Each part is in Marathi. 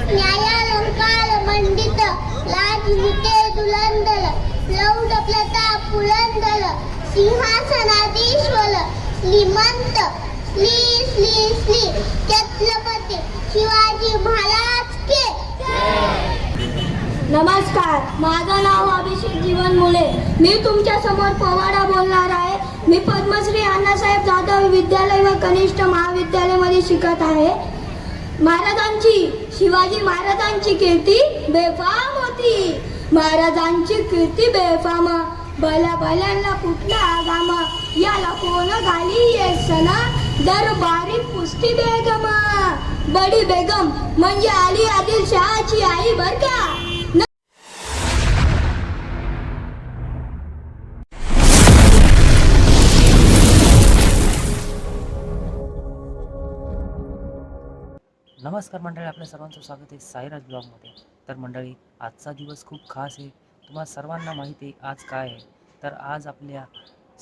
न्यायालंकार मंडित लाजविते दुलंदल लौड प्रताप पुलंदल सिंहासनाधीश्वर श्रीमंत श्री छत्रपती शिवाजी महाराज के नमस्कार, माझं नाव अभिषेक जीवन मुले. मी तुमच्या समोर पोवाडा बोलणार आहे. मी पद्मश्री अण्णासाहेब जाधव विद्यालय व कनिष्ठ महाविद्यालयामध्ये शिकत आहे. शिवाजी महाराजांची कीर्ती बेफाम होती. महाराजांची कीर्ती बेफाम, भल्यांना कुठला आगाम, याला कोण घाली ये सना, दरबारी पुस्ती बेगम. बडी बेगम म्हणजे अली आदिलशहाची आई बर का. नमस्कार मंडळी, आपल्या सर्वांचं स्वागत आहे साईराज ब्लॉगमध्ये. तर मंडळी, आजचा दिवस खूप खास आहे. तुम्हाला सर्वांना माहिती आहे आज काय आहे. तर आज आपल्या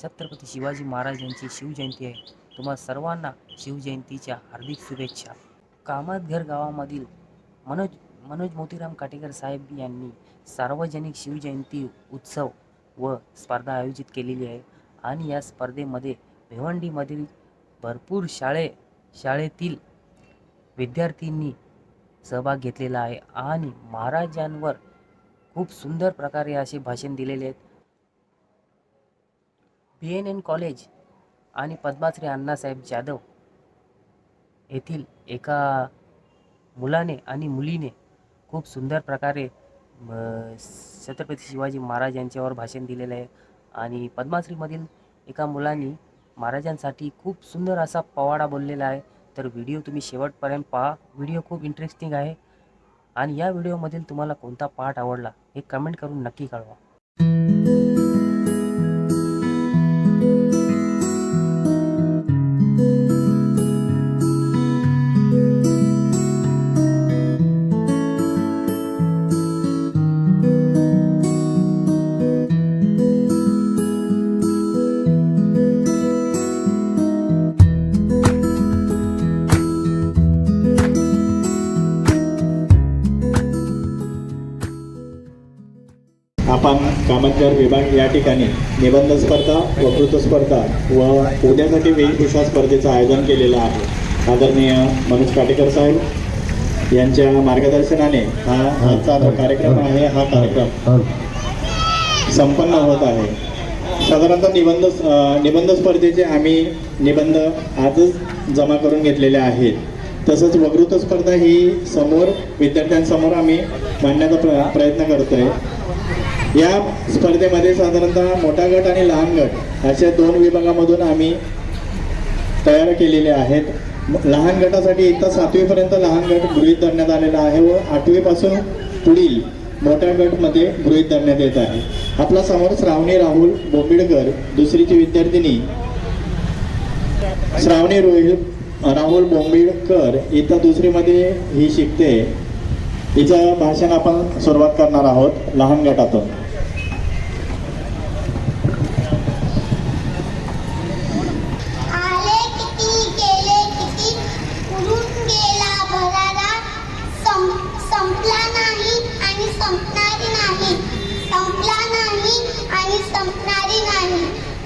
छत्रपती शिवाजी महाराज यांची शिवजयंती आहे. तुम्हाला सर्वांना शिवजयंतीच्या हार्दिक शुभेच्छा. कामतघर गावामधील मनोज मोतीराम काटेकर साहेब यांनी सार्वजनिक शिवजयंती उत्सव व स्पर्धा आयोजित केलेली आहे. आणि या स्पर्धेमध्ये भिवंडीमधील भरपूर शाळेतील विद्यार्थ्यांनी सहभाग घेतलेला आहे आणि महाराजांवर खूप सुंदर प्रकारे असे भाषण दिलेले आहेत. BNN कॉलेज आणि पद्मश्री अण्णासाहेब जाधव येथील एका मुलाने आणि मुलीने खूप सुंदर प्रकारे छत्रपती शिवाजी महाराज यांच्यावर भाषण दिलेलं आहे. आणि पद्मश्रीमधील एका मुलाने महाराजांसाठी खूप सुंदर असा पोवाडा बोललेला आहे. तर व्हिडिओ तुम्ही शेवटपर्यंत पहा. व्हिडिओ खूप इंटरेस्टिंग आहे. आणि या व्हिडिओमधील तुम्हाला कोणता पार्ट आवडला हे कमेंट करून नक्की कळवा. आपण कामतघर विभाग या ठिकाणी निबंध स्पर्धा, वक्तृत्व स्पर्धा व उद्यासाठी वेशभूषा स्पर्धेचं आयोजन केलेलं आहे. आदरणीय मनोज काटेकर साहेब यांच्या मार्गदर्शनाने हा आजचा जो कार्यक्रम आहे, हा कार्यक्रम संपन्न होत आहे. साधारणतः निबंध स्पर्धेचे आम्ही निबंध आजच जमा करून घेतलेले आहेत. तसंच वक्तृत्व स्पर्धा ही समोर विद्यार्थ्यांसमोर आम्ही मांडण्याचा प्रयत्न करतोय. या स्पर्धेमध्ये साधारणतः मोठा गट आणि लहान गट अशा 2 विभागामधून आम्ही तयार केलेले आहेत. लहान गटासाठी इयत्ता 7वीपर्यंत लहान गट गृहीत धरण्यात आलेला आहे व 8वीपासून पुढील मोठ्या गटमध्ये गृहीत धरण्यात येत आहे. आपला समोर श्रावणी राहुल बोंबिडकर, दुसरीची विद्यार्थिनी श्रावणी राहुल बोंबिडकर, इयत्ता 2रीमध्ये ही शिकते. हिचं भाषण आपण सुरुवात करणार आहोत लहान गटातून.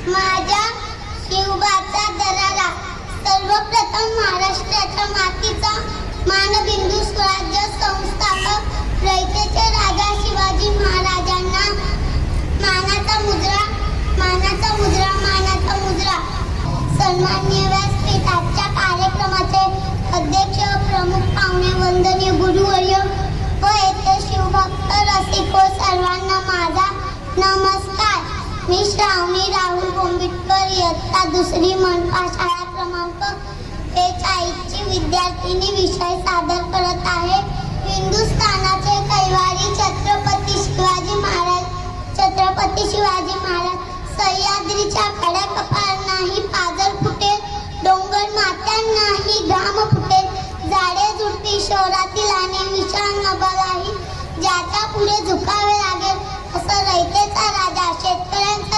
माझ्या शिवबाचा दरारा सर्वप्रथम महाराष्ट्राच्या मातीचा मानबिंदू स्वराज्य संस्थापक रयतेचे राजा शिवाजी महाराजांना मानाचा मुद्रा. सन्माननीय व्यासपीठाच्या कार्यक्रमाचे अध्यक्ष, प्रमुख पाहुणे, वंदनीय गुरुवर्य व येथे शिवभक्त रसिको सर्वांना माझा नमस्कार. मी श्रावणी राहुल बोंबिडकर, इयत्ता 2री मनपा शाळा क्रमांक 41ची विद्यार्थिनी विषय सादर करत आहे. हिंदुस्थानाचे कैवारी छत्रपती शिवाजी महाराज सह्याद्रीच्या खड्या कपाळांनाही पाजर फुटे, डोंगर मात्यांनाही घाम फुटे, झाडे झुडपी शहरातील आणि विशाल नगराही ज्याच्या पुढे झुकावे लागेल असं रयतेचा राजा, शेतकऱ्यांचा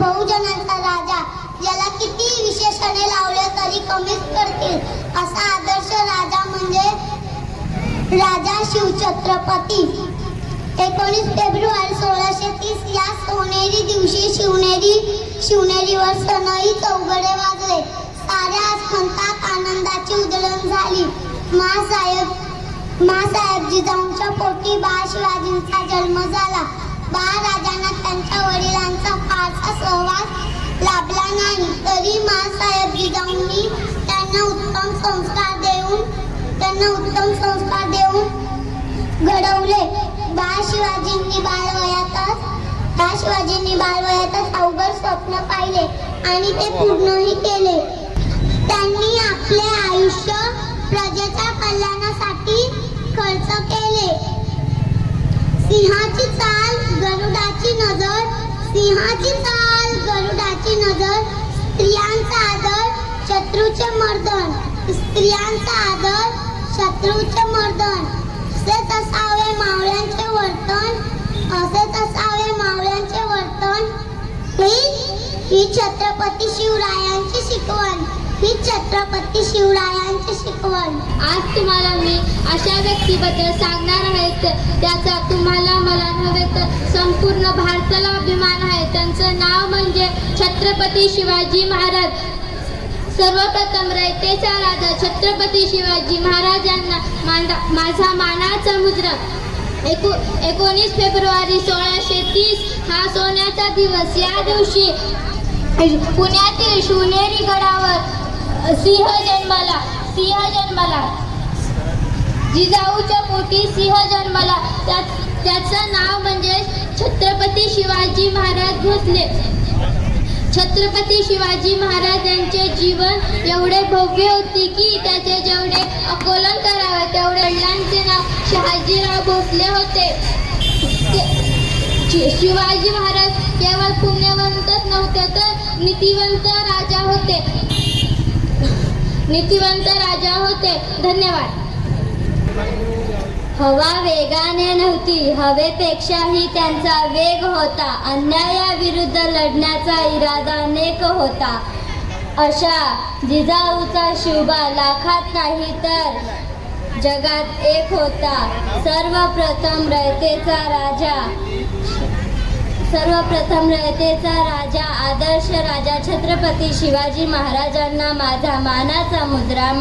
बहुजनांचा राजा, ज्याला किती विशेषणे लावले तरी कमीच करतील असा आदर्श राजा म्हणजे राजा शिवछत्रपती 19 फेब्रुवारी 1630 या सोनेरी दिवशी शिवनेरीवर सनई चौघडे वाजले. साऱ्या आसमंतात आनंदाची उधळण झाली. माँसाहेब जिजाऊंच्या पोटी बाळ शिवाजींचा जन्म झाला. बाळराजांना त्यांच्या वडिलांचा फारसा सहवास लाभला नाही, तरी माँसाहेब जिजाऊंनी त्यांना उत्तम संस्कार देऊन घडवले. बाळ शिवाजींनी बालवयातच अवघड स्वप्न पाहिले आणि ते पूर्णही केले. त्यांनी आपले आयुष्य प्रजेच्या कल्याणासाठी खर्च केले. सिंहाची चाल गरुडाची नजर, स्त्रियांचा आदर शत्रूचे मर्दन, असेच असावे मावळ्यांचे वर्तन. ही छत्रपती शिवरायांची शिकवण. आज तुम्हाला मी अशा व्यक्तीबद्दल सांगणार आहे त्याचा तुम्हाला मला नव्हे तर संपूर्ण भारताला अभिमान आहे. त्यांचं नाव म्हणजे छत्रपती शिवाजी महाराज. सर्वप्रथम रयतेचा राजा छत्रपती शिवाजी महाराजांना माझा मानाचा मुजरा. 19 फेब्रुवारी 1630 हा सोन्याचा दिवस. या दिवशी पुण्यातील शिवनेरी गडावर सिंह जन्मला. जिजाऊच्या पोटी सिंह जन्मला. त्याचं नाव म्हणजे छत्रपती शिवाजी महाराज भोसले. छत्रपती शिवाजी महाराजांचे जीवन एवढे भव्य होते की त्याचे जेवढे आकलन करावे तेवढे वडिलांचे नाव शहाजीराव भोसले होते. शिवाजी महाराज केवळ पुण्यवंतच नव्हते तर नीतिवंत राजा होते. धन्यवाद. हवा वेगाने नव्हती, हवेपेक्षाही त्यांचा वेग होता. अन्यायाविरुद्ध लढण्याचा इरादा नेक होता. अशा जिजाऊचा शिवबा लाखात नाही तर जगात एक होता. सर्वप्रथम रयतेचा राजा आदर्श राजा छत्रपती शिवाजी महाराजांना माझा मानाचा मुद्रा.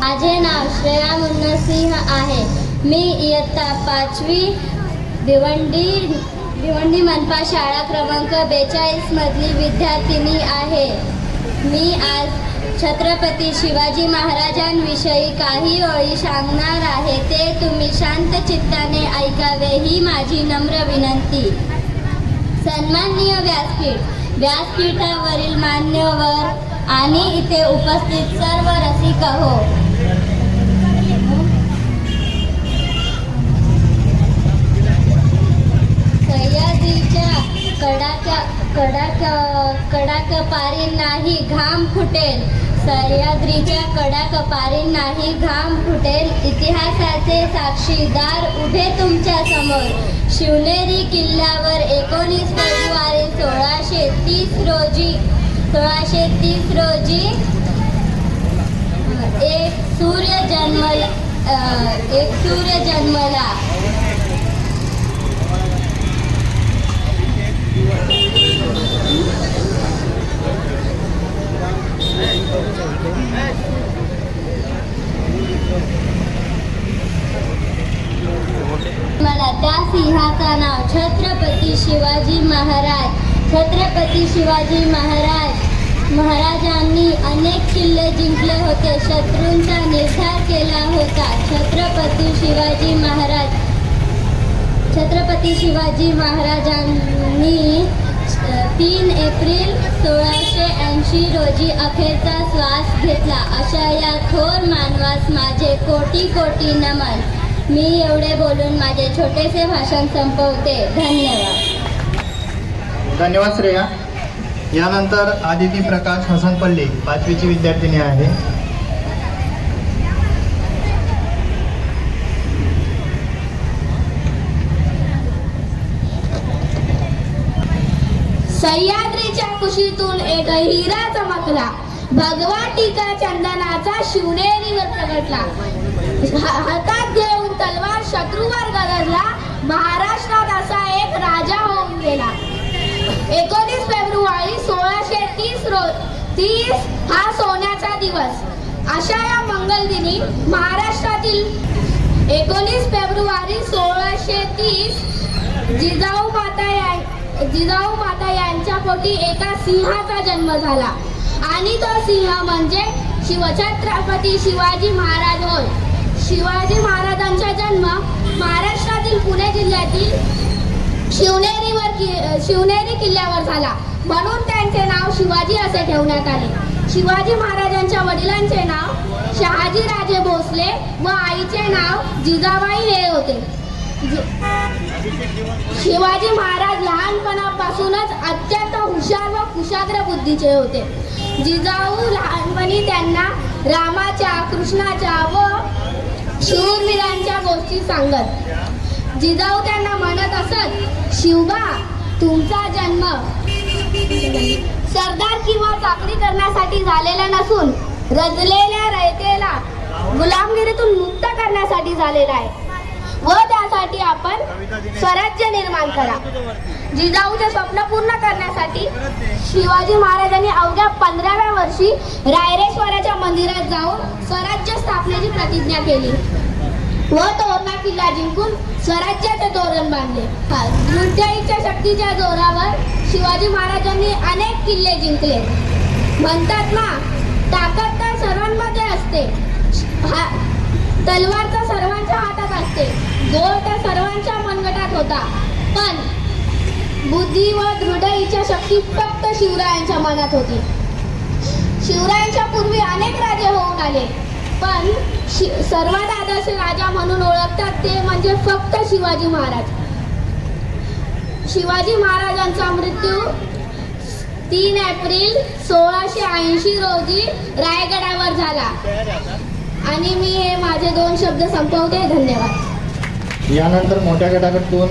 माझे नाव श्रेया मुन्ना सिंह आहे. मी इयत्ता 5वी भिवंडी मनपा शाळा क्रमांक 42 मधली विद्यार्थिनी आहे. मी आज छत्रपती शिवाजी महाराजांविषयी काही ओळी सांगणार आहे. ते तुम्ही शांत चित्ताने ऐकावे ही माझी नम्र विनंती. सन्माननीय व्यासपीठावरील मान्यवर आणि इथे उपस्थित सर्व रसिक हो. सह्याद्रीच्या कडाकपारी नाही घाम फुटेल. सह्याद्रीच्या कडाकपारींनाही घाम फुटेल. इतिहासाचे साक्षीदार उभे तुमच्या समोर. शिवनेरी किल्ल्यावर 19 फेब्रुवारी 1630 रोजी एक सूर्य जन्मला. मला त्या सिंहाचा नाव छत्रपती शिवाजी महाराज. छत्रपती शिवाजी महाराजांनी अनेक किल्ले जिंकले होते. शत्रूंचा निर्धार केला होता. छत्रपती शिवाजी महाराजांनी 3 एप्रिल 1680 रोजी अखेरचा श्वास घेतला. अशा या थोर मानवास माझे कोटी नमन. मी एवढे बोलून माझे छोटेसे भाषण संपवते. धन्यवाद श्रेया. यानंतर आदिती प्रकाश हसनपल्ली 5वीची विद्यार्थिनी आहे. सह्याद्रीच्या कुशीतून एक हिरा चमकला. भगवा टीका चंदनाचा शिवनेरीवर प्रगटला. हातात घेऊन तलवार शत्रूवर गरजला. महाराष्ट्रात असा एक राजा होऊन गेला. 19 फेब्रुवारी 1630 हा सोन्याचा दिवस. अशा या मंगल दिनी महाराष्ट्रातील 19 फेब्रुवारी 1630 जिजाऊ माता यांच्या पोटी एका सिंहाचा जन्म झाला आणि तो सिंह म्हणजे शिवछत्रपती शिवाजी महाराज होय. शिवाजी महाराजांचा जन्म महाराष्ट्रातील पुणे जिल्ह्यातील शिवनेरी किल्ल्यावर झाला, म्हणून त्यांचे नाव शिवाजी असे ठेवण्यात आले. शिवाजी महाराजांच्या वडिलांचे नाव शहाजीराजे भोसले व आईचे नाव जिजाबाई हे होते. शिवाजी महाराज लहानपणापासूनच अत्यंत हुशार व कुशाग्र बुद्धीचे होते. जिजाऊ लहानपणी त्यांना रामाच्या, कृष्णाच्या व शूरवीरांच्या गोष्टी सांगत. जिजाऊ त्यांना म्हणत असत, शिवबा, तुमचा जन्म सरदार किंवा चाकरी करण्यासाठी झालेला नसून रजलेल्या रयतेला गुलामगिरीतून मुक्त करण्यासाठी झालेला आहे व त्यासाठी आपण स्वराज्य निर्माण करा. जिजाऊचे स्वप्न पूर्ण करण्यासाठी शिवाजी महाराजांनी अवघ्या 15व्या वर्षी रायरेश्वराच्या मंदिरात जाऊन स्वराज्य स्थापनेची प्रतिज्ञा केली व तोरणा किल्ला जिंकून स्वराज्याचे तोरण बांधले. दृढतेच्या शक्तीच्या जोरावर शिवाजी महाराजांनी अनेक किल्ले जिंकले. म्हणतात ना, ताकद तर सर्वांमध्ये असते, तलवार तर सर्वांच्या हातात असते, गोळ तर सर्वांच्या मनगटात होता, पण बुद्धी व दृढ इच्छाशक्ती फक्त शिवरायांच्या मनात होती. शिवरायांच्या पूर्वी अनेक राजे होऊन आले, पण सर्वात आदर्श राजा म्हणून ओळखतात ते म्हणजे फक्त शिवाजी महाराज. शिवाजी महाराजांचा मृत्यू 3 एप्रिल 1680 रोजी रायगडावर झाला. आणि मी हे माझे 2 शब्द संपवते. धन्यवाद. यानंतर मोठ्या गटाकडून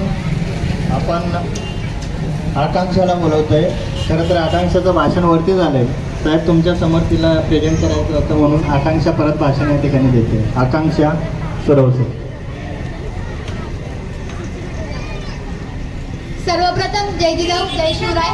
आपण आकांक्षाला बोलवतोय. खरं तर आकांक्षाचं भाषण वरती झालंय. साहेब, तुमच्या समोर तिला प्रेझेंट करायचं होतं म्हणून आकांक्षा परत भाषण या ठिकाणी देते. आकांक्षा सुरवसे. सर्वप्रथम जय जिजाऊ, जय शिवराय.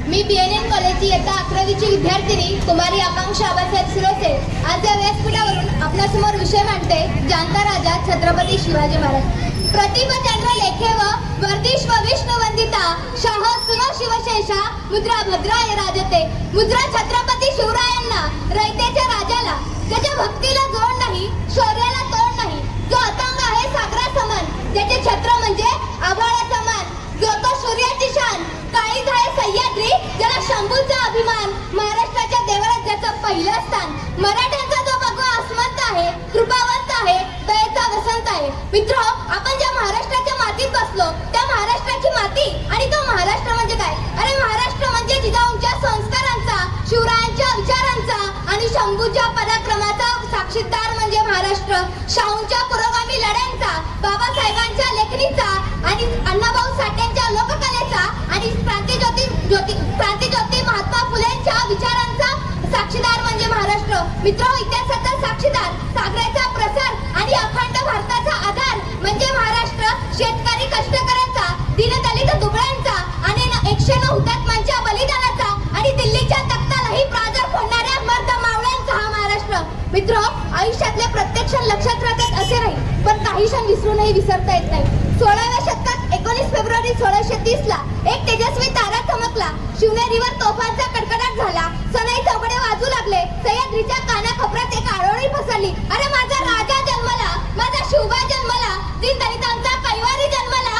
मी BNN कॉलेजची इयत्ता 11वीची विद्यार्थिनी कुमारी आकांक्षा आबासाहेब सुरवसे आज या व्यासपीठावरून आपल्यासमोर विषय मांडते. जाणता राजा छत्रपती शिवाजी महाराज. प्रतिभा चंद्र लेखे व वर्धिष्व विष्णू वंदिता शाह सुनो शिवशेषा मुद्रा भद्राय राजते. मुद्रा छत्रपती शिवरायांना, रयतेच्या राजाला, ज्याच्या भक्तीला जोड नाही, शौर्याला तोड नाही, जो अतंग आहे सागरा समान, ज्याचे छत्र म्हणजे आभाळा समान, जो तो सूर्याची शान, काळीज आहे सह्याद्री, ज्याला शंभूचा अभिमान, महाराष्ट्राच्या देवराज्याचं पहिलं स्थान, मराठ्यांचा जो भगवा आसमंत आहे, कृपावंत आहे, दयेचा वसंत आहे. मित्र, आपण ज्या महाराष्ट्राच्या मातीत बसलो त्या महाराष्ट्राची माती आणि तो महाराष्ट्र म्हणजे काय? अरे, महाराष्ट्र म्हणजे जिजाऊंच्या संस्कारांचा, शिवरायांच्या विचारांचा आणि शंभूच्या पराक्रमाचा साक्षीदार म्हणजे महाराष्ट्र. शाहूंच्या पुरोगामी लढ्यांचा, बाबासाहेबांच्या लेखणीचा आणि अण्णाभाऊ साठेंच्या लोककलेचा आणि क्रांतिज्योती महात्मा फुलेंच्या विचारांचा साक्षीदार म्हणजे महाराष्ट्र. मित्र, इतिहासाचा साक्षीदार, सागराचा प्रसार आणि अखंड भारताचा आधार म्हणजे महाराष्ट्र. शेतकरी कष्टकऱ्यांचा, दीनदलित दुबळ्यांचा आणि 109 हुतात्म्यांच्या बलिदानाचा आणि दिल्लीच्या तख्तालाही प्राजर फोडणाऱ्या मर्द मावळ्यांचा हा महाराष्ट्र. मित्र, आयुष्यातले प्रत्येक क्षण लक्षात राहतात असे नाही, पण काही क्षण विसरूनही विसरता येत नाही. 16व्या शतकात 19 फेब्रुवारी 1630 ला एक तेजस्वी तारा चमकला. शिवनेरीवर तोफांचा कडकडाट झाला. सनई चौघडे वाजू लागले. सह्याद्रीच्या कानाकोपऱ्यात एक आरोळी पसरली. अरे, माझा राजा जन्मला, माझा शिवबा जन्मला, दीनदलितांचा कैवारी जन्मला,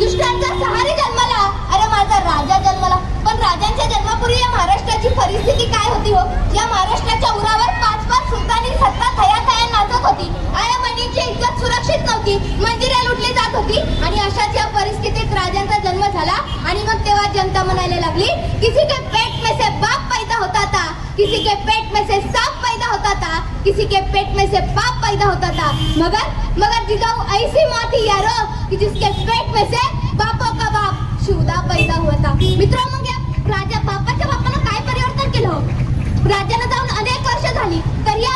दुष्टांचा सहारी जन्मला. अरे, माझा राजा जन्मला. पण राजांच्या जन्मापूर्वी या महाराष्ट्राची परिस्थिती काय होती हो? या महाराष्ट्राच्या उरावर 5 सुलतानी सत्ता थया नाचत होती. आया बहिणीची इज्जत सुरक्षित नव्हती. मंदिरे लुटली जात होती आणि अशाच या परिस्थितीत राजांचा जन्म झाला. आणि मग तेव्हा जनता म्हणायला लागली, किसी के पेट में से बाप पैदा होता था, किसी के पेट में से सांप पैदा होता था, किसी के पेट में से पाप पैदा होता था. मगर जिजाऊ ऐसी माँ थी यारो कि जिसके पेट में से बापों का बाप शिवदा पैदा हुआ था. मित्रों, मग या राजा बापाच्या बापानं काय परिवर्तन केलं? राज्याला जाऊन अनेक वर्ष झाली तर या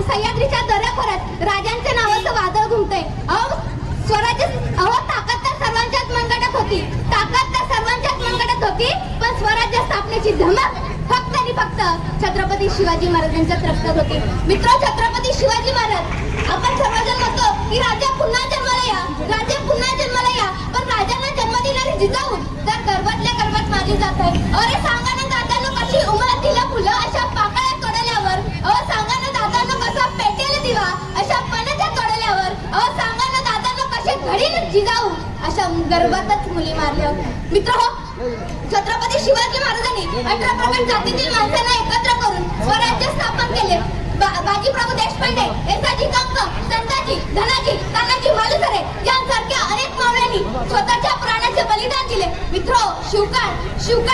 सह्याद्रीच्या दऱ्याखोऱ्यात राजांच्या नावाचं वादळ घुमतंय. ताकद त्या सर्वांच्याच मनगटात होती. पण स्वराज्य स्थापनेची धमक फक्त आणि फक्त छत्रपती शिवाजी महाराजांच्याच रक्तात होती. मित्र, छत्रपती शिवाजी महाराज, आपण सर्वजण म्हणतो की राजा पुन्हा जन्माला या, पण राजांना जन्म देणारी जिजाऊ जर गर्भातल्या गर्भात मारली जात आहे. अरे सांगा ना दादांनो, कशी उमलत तिला फुलं अशा पाकळ्या तोडल्यावर. सांगा ना दादांनो, कसा पेटेल दिवा अशा पणाच्या तोडल्यावर. सांगा ना दादांनो, कशी घडील जिजाऊ अशा गर्भातच मुली मारल्या. मित्र, छत्रपती शिवाजी महाराजांनी 18 प्रगत जातीतील माणसांना एकत्र करून स्वराज्य स्थापन केले. बाजीप्रभू देशपांडे, येसाजी कंक, संताजी, धनाजी, तानाजी मालुसरे यांसारख्या अनेक मावळ्यांनी स्वतःच्या प्राणाचे बलिदान दिले. मित्र, शिवकाळ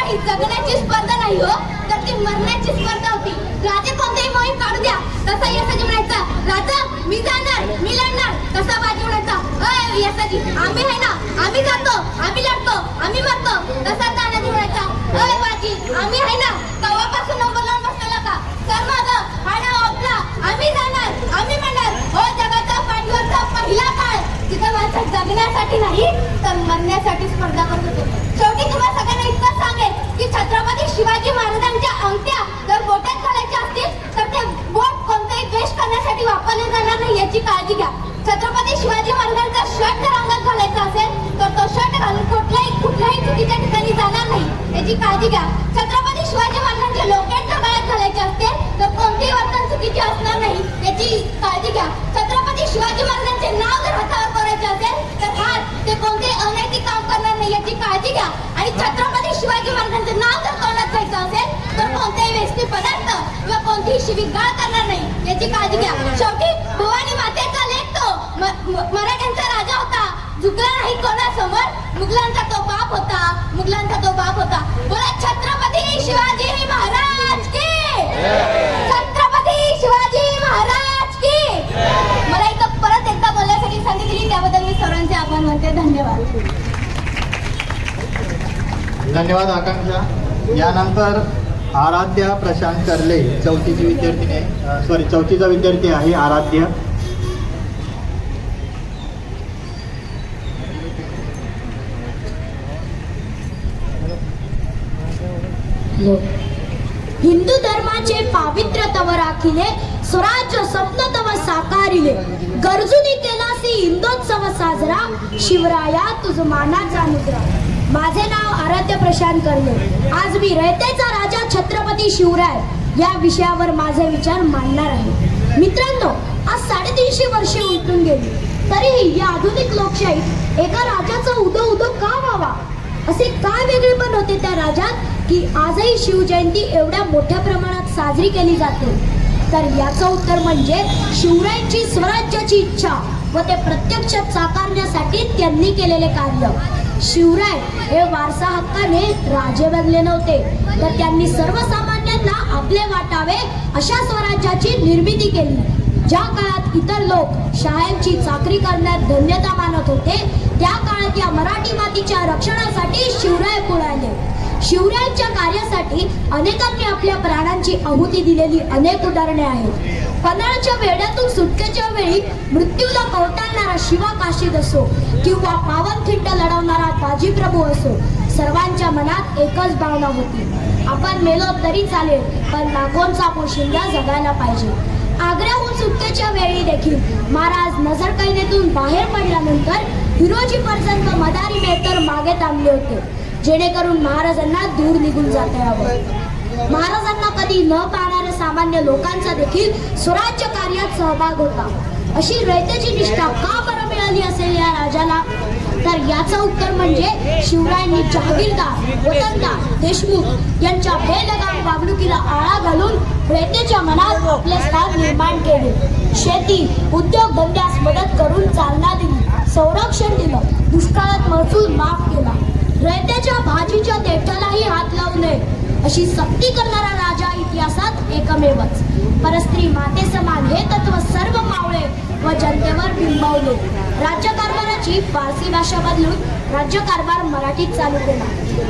ही जगण्याची स्पर्धा नाही हो, तर ती मरण्याची स्पर्धा होती. राजे कोणतेही मोहीम काढू द्या, तसा येसाजी म्हणायचा, राजा मी जाणार, मी लढणार. तसा बाजी म्हणायचा, अय येसाजी आम्ही आहे ना, आम्ही जातो, आम्ही लढतो, आम्ही मरतो. तसा तानाजी म्हणायचा, अय बाजी आम्ही आहे ना, कवापासून नंबर लावून बसलेला का, तर माझं हाडा आपला, आम्ही जाणार, आम्ही म्हणणार. जगाचा पांडवांचा पहिला काळ जिथे माणसं जगण्यासाठी नाही तर मरण्यासाठी स्पर्धा करत होते. शेवटी तुम्हाला सगळ्यांना इतकंच सांगेल की छत्रपती शिवाजी महाराजांच्या अंगठ्या जर बोटात घालायच्या असतील तर ते बोट कोणताही द्वेष करण्यासाठी वापरले जाणार नाही याची काळजी घ्या. छत्रपती शिवाजी महाराजांचा शर्ट जर अंगात घालायचा असेल तर तो शर्ट घालून कुठल्याही चुकीच्या ठिकाणी जाणार नाही याची काळजी घ्या. छत्रपती शिवाजी महाराजांचे लोकेटच्या गळ्यात घालायचे असतील तर कोणतेही वर्तन चुकीचे असणार नाही याची काळजी घ्या. छत्रपती शिवाजी महाराजांचे नाव जर हातावर करायचे असेल तर हात ते कोणतेही अनैतिक काम करणार नाही याची काळजी घ्या. आणि छत्रपती शिवाजी महाराजांचे नाव जर तोंडात घ्यायचं असेल तर कोणतेही वेस्टी पदार्थ किंवा कोणतीही शिवीगाळ करणार नाही याची काळजी घ्या. शेवटी भवानी मातेचा लेख तो मराठ्यांचा राजा होता, झुकला नाही कोणासमोर. मुघलांचा तो बाप होता. बोला छत्रपती शिवाजी महाराज की, छत्रपती शिवाजी महाराज की. मला इथं परत एकदा बोलण्यासाठी संधी दिली त्याबद्दल मी सर्वांचे आभार मानते. धन्यवाद. धन्यवाद आकांक्षा. यानंतर आराध्या प्रशांत कर्ले, चौथीचा विद्यार्थी आहे आराध्य. हिंदू धर्माचे पावित्र्य तव राखिले, स्वराज्य स्वप्न तव साकारिले. गरजूनी केलासी हिंदोत्सव साजरा, शिवराया तुझ मानाचा मुद्रा. माझे नाव आराध्य प्रशांत कर्ले. आज मी रयतेचा राजा छत्रपती शिवराय या विषयावर माझे विचार मांडणार आहे. मित्रांनो, आज 350 वर्षे उलटून गेली तरीही या आधुनिक लोकशाहीत एका राजाचा उदो का व्हावा, असे काय वेगळेपण होते त्या राजात की आजही शिवजयंती एवढ्या मोठ्या प्रमाणात साजरी केली जाते. तर याचं उत्तर म्हणजे शिवरायांची स्वराज्याची इच्छा व ते प्रत्यक्षात साकारण्यासाठी त्यांनी केलेले कार्य. शिवराय हे वारसा हक्काने राजे बनले नव्हते, तर त्यांनी सर्वसामान्यांना आपले वाटावे अशा स्वराज्याची निर्मिती केली. ज्या काळात इतर लोक शाळांची चाकरी करण्यात धन्यता मानत होते, त्या काळात या मराठी मातीच्या रक्षणासाठी शिवराय पुढे. शिवरायांच्या कार्यासाठी अनेकांनी आपल्या प्राणांची आहुती दिलेली अनेक उदाहरणे आहेत. पन्हाळच्या वेड्यातून सुटकेच्या वेळी मृत्यूला कवटाळणारा शिवा काशीद असो किंवा पावनखिंड लढवणारा बाजीप्रभू असो, सर्वांच्या मनात एकच भावना होती, आपण मेलो तरी चालेल पण नागोंचा पोशिंदा जगायला पाहिजे. आग्र्याहून सुटकेच्या वेळी देखील महाराज नजरकैदेतून बाहेर पडल्यानंतर हिरोजी पर्जन व मदारी मेहतर मागे थांबले होते, जेणेकरून महाराजांना दूर निघून जाता यावं. महाराजांना कधी न पाहणाऱ्या सामान्य लोकांचा देखील स्वराज्य कार्यात सहभाग होता. अशी रयतेची निष्ठा का बरं मिळाली असेल या राजाला? तर याचं उत्तर म्हणजे शिवरायांनी जहागीरदार, वतनदार, देशमुख यांच्या बेलगाम वागणुकीला आळा घालून रयतेच्या मनात आपले स्थान निर्माण केले. शेती, उद्योग धंद्यास मदत करून चालना दिली, संरक्षण दिलं, दुष्काळात महसूल माफ केला. रयतेच्या भाजीच्या देठालाही हात लावू नये अशी सक्ती करणारा राजा इतिहासात एकमेवच. परस्त्री माते समान हे तत्व सर्व मावळे व जनतेवर बिंबवले. राज्यकारभाराची फारसी भाषा बदलून राज्यकारभार मराठीत चालू केला.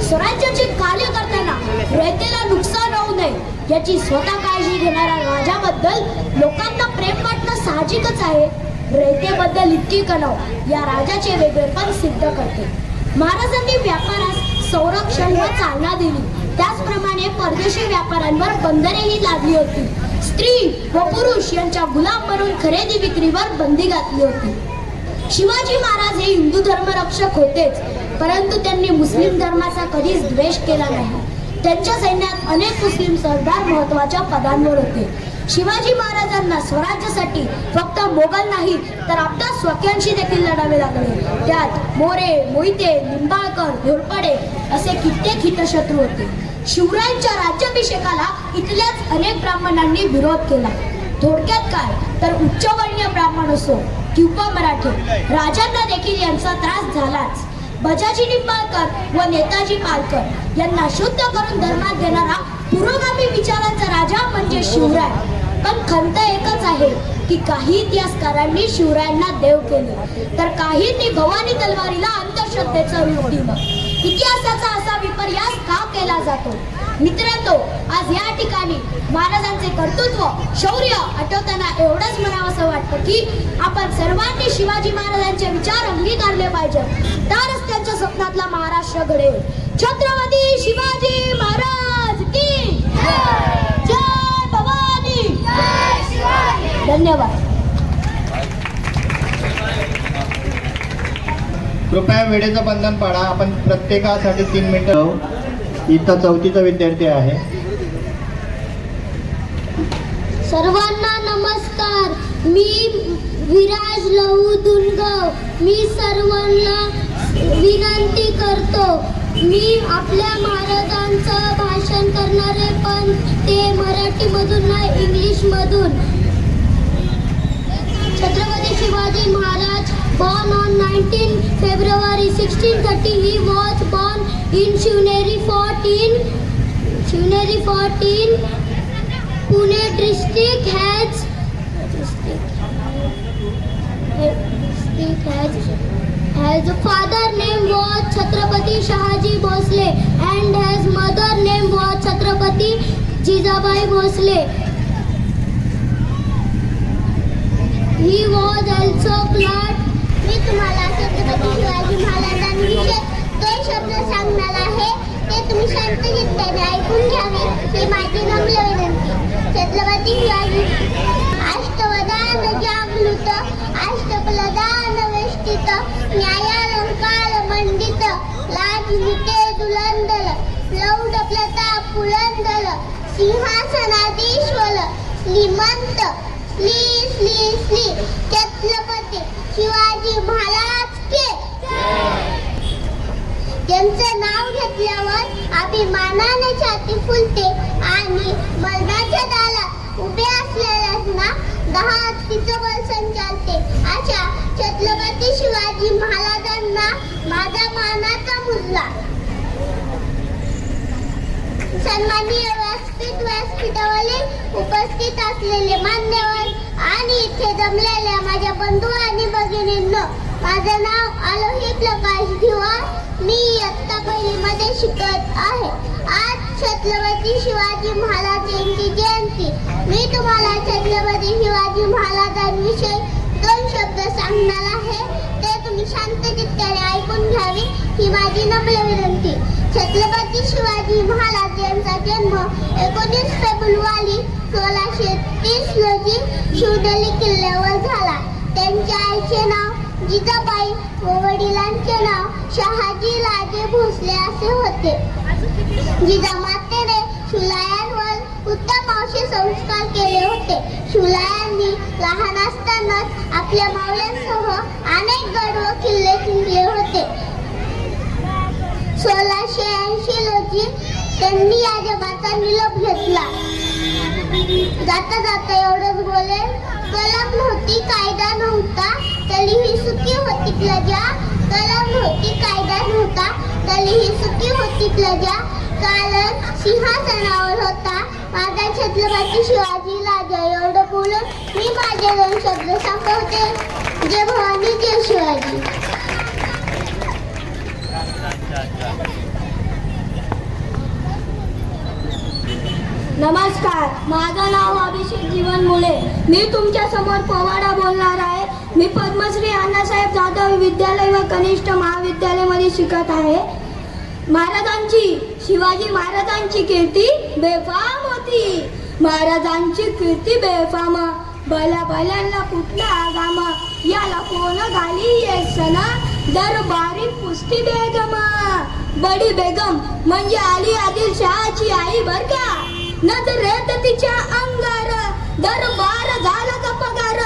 स्वराज्याची कार्य करताना रयतेला नुकसान होऊ नये याची स्वतः काळजी घेणाऱ्या राजाबद्दल लोकांना प्रेम वाटणं साहजिकच आहे. रयतेबद्दल इतकी कणव या राजाचे वेगळेपण सिद्ध करते. महाराजांनी व्यापारास संरक्षण व चालना दिली. त्याचप्रमाणे परदेशी व्यापाऱ्यांवर बंधनेही लादली होती. स्त्री व पुरुष यांच्या गुलाम बनून खरेदी विक्रीवर बंदी घातली होती. शिवाजी महाराज हे हिंदू धर्मरक्षक होतेच, परंतु त्यांनी मुस्लिम धर्माचा कधीच द्वेष केला नाही. त्यांच्या सैन्यात अनेक मुस्लिम सरदार महत्वाच्या पदांवर होते. शिवाजी महाराजांना स्वराज्यासाठी फक्त मोगल नाही तर आपल्या स्वकीयांशी देखील लढावे लागले. त्यात मोरे, मोहिते, लिंबाळकर, घोरपडे असे कित्येक हितशत्रू होते. शिवरायांच्या राज्याभिषेकाला इथल्याच अनेक ब्राह्मणांनी विरोध केला. थोडक्यात काय तर उच्चवर्णीय ब्राह्मण असो किंवा मराठी, राजांना देखील यांचा त्रास झालाच. बजाजी निंबाळकर व नेताजी पालकर यांना शुद्ध करून धर्मात देणारा पुरोगामी विचारांचा राजा म्हणजे शिवराय. पण खंत एकच आहे की काही इतिहासकारांनी शिवरायांना देव केले तर काहींनी भवानी तलवारीला अंधश्रद्धेचं रूप दिलं. इतिहासाचा असा विपर्यास का केला जातो? मित्रांनो, आज या ठिकाणी महाराजांचे कर्तृत्व, शौर्य आठवताना एवढंच म्हणावंसं वाटतं की आपण सर्वांनी शिवाजी महाराजांचे विचार अंगीकारले पाहिजे. तरच त्यांच्या स्वप्नातला महाराष्ट्र घडेल. छत्रपती शिवाजी महाराज की जय भवानी. धन्यवाद. कृपया वेळेचं बंधन पाळा. आपण प्रत्येकासाठी 3 मिनिटं. इथं 4थीचा विद्यार्थी आहे. सर्वांना नमस्कार. मी विराज लहू दुनगाव. मी सर्वांना विनंती करतो, मी आपल्या महाराजांचं भाषण करणारे, पण ते मराठीमधून नाही इंग्लिशमधून. Chhatrapati Shivaji Maharaj born on 19 February 1630. He was born in Shiवनेरी 14. Pune district has father name was Chhatrapati Shahaji Bhosle and his mother name was Chhatrapati Jijabai Bhosle. He was also clerk. मी तुम्हाला छत्रपती शिवाजी महाराजांविषयी 2 शब्द सांगणार आहे. ते तुम्ही शांत चित्ताने ऐकून घ्यावे ही माझी नम्र विनंती. छत्रपती शिवाजी अष्टवधान जागृत, अष्टकुलदान वेष्टित, न्यायालंकार मंडित, लाजविते दुलंदल, प्रौढ प्रताप पुरंदर, सिंहासनाधीश्वर, श्रीमंत श्री छत्रपती शिवाजी महाराज के. त्यांचं नाव घेतल्यावर अभिमानाने छाती फुलते आणि मरणाच्या दारात उभे असलेल्यांना 10 हत्तीचं बळ संचालते. अशा छत्रपती शिवाजी महाराजांना माझा मानाचा मुजरा. सन्माननीय व्यासपीठावरील उपस्थित असलेले मान्यवर आणि इथे जमलेल्या माझ्या बंधू आणि भगिनींनो, माझं नाव आलोही प्रकाश धिवा. मी इयत्ता 1ली मध्ये शिकत आहे. आज छत्रपती शिवाजी महाराज यांची जयंती. मी तुम्हाला छत्रपती शिवाजी महाराजांविषयी 2 शब्द सांगणार आहे. ते तुम्ही शांत चित्ताने ऐकून घ्यावी ही माझी नम्र विनंती. छत्रपती शिवाजी महाराज यांचा जन्म 19 फेब्रुवारी 1630 रोजी शिवनेरी किल्ल्यावर झाला. त्यांच्या आईचे नाव जिजाबाई व वडिलांचे नाव शहाजी राजे भोसले असे होते. जिजामातेने शिवरायांवर उत्तम असे संस्कार केले होते. शिवरायांनी लहान असतानाच आपल्या मावळ्यांसह अनेक गड व किल्ले जिंकले होते. 1680 रोजी त्यांनी या जगाचा निरोप घेतला. जाता जाता एवढंच बोले, कलम नव्हती कायदा नव्हता तरीही सुखी होती प्रजा. कलम नव्हती कायदा नव्हता तरीही सुखी होती प्रजा. कारण सिंहासनावर होता माझा छत्रपती शिवाजी राजा. एवढं बोलून मी माझे 2 शब्द संपवते. नमस्कार, माझं नाव अभिषेक जीवन मुळे. मी तुमच्या समोर पोवाडा बोलणार आहे. मी पद्मश्री अण्णासाहेब जाधव विद्यालय व कनिष्ठ महाविद्यालयामध्ये शिकत आहे. शिवाजी महाराजांची कीर्ती बेफाम होती. महाराजांची कीर्ती बेफाम, भल्यांना कुठला गामा, याला कोण घाली येसना, दरबारी पुस्ती बेगम. बडी बेगम म्हणजे अली आदिलशहाची आई बर का. नजरेत तिच्या अंगार दरबार झाला का पगार.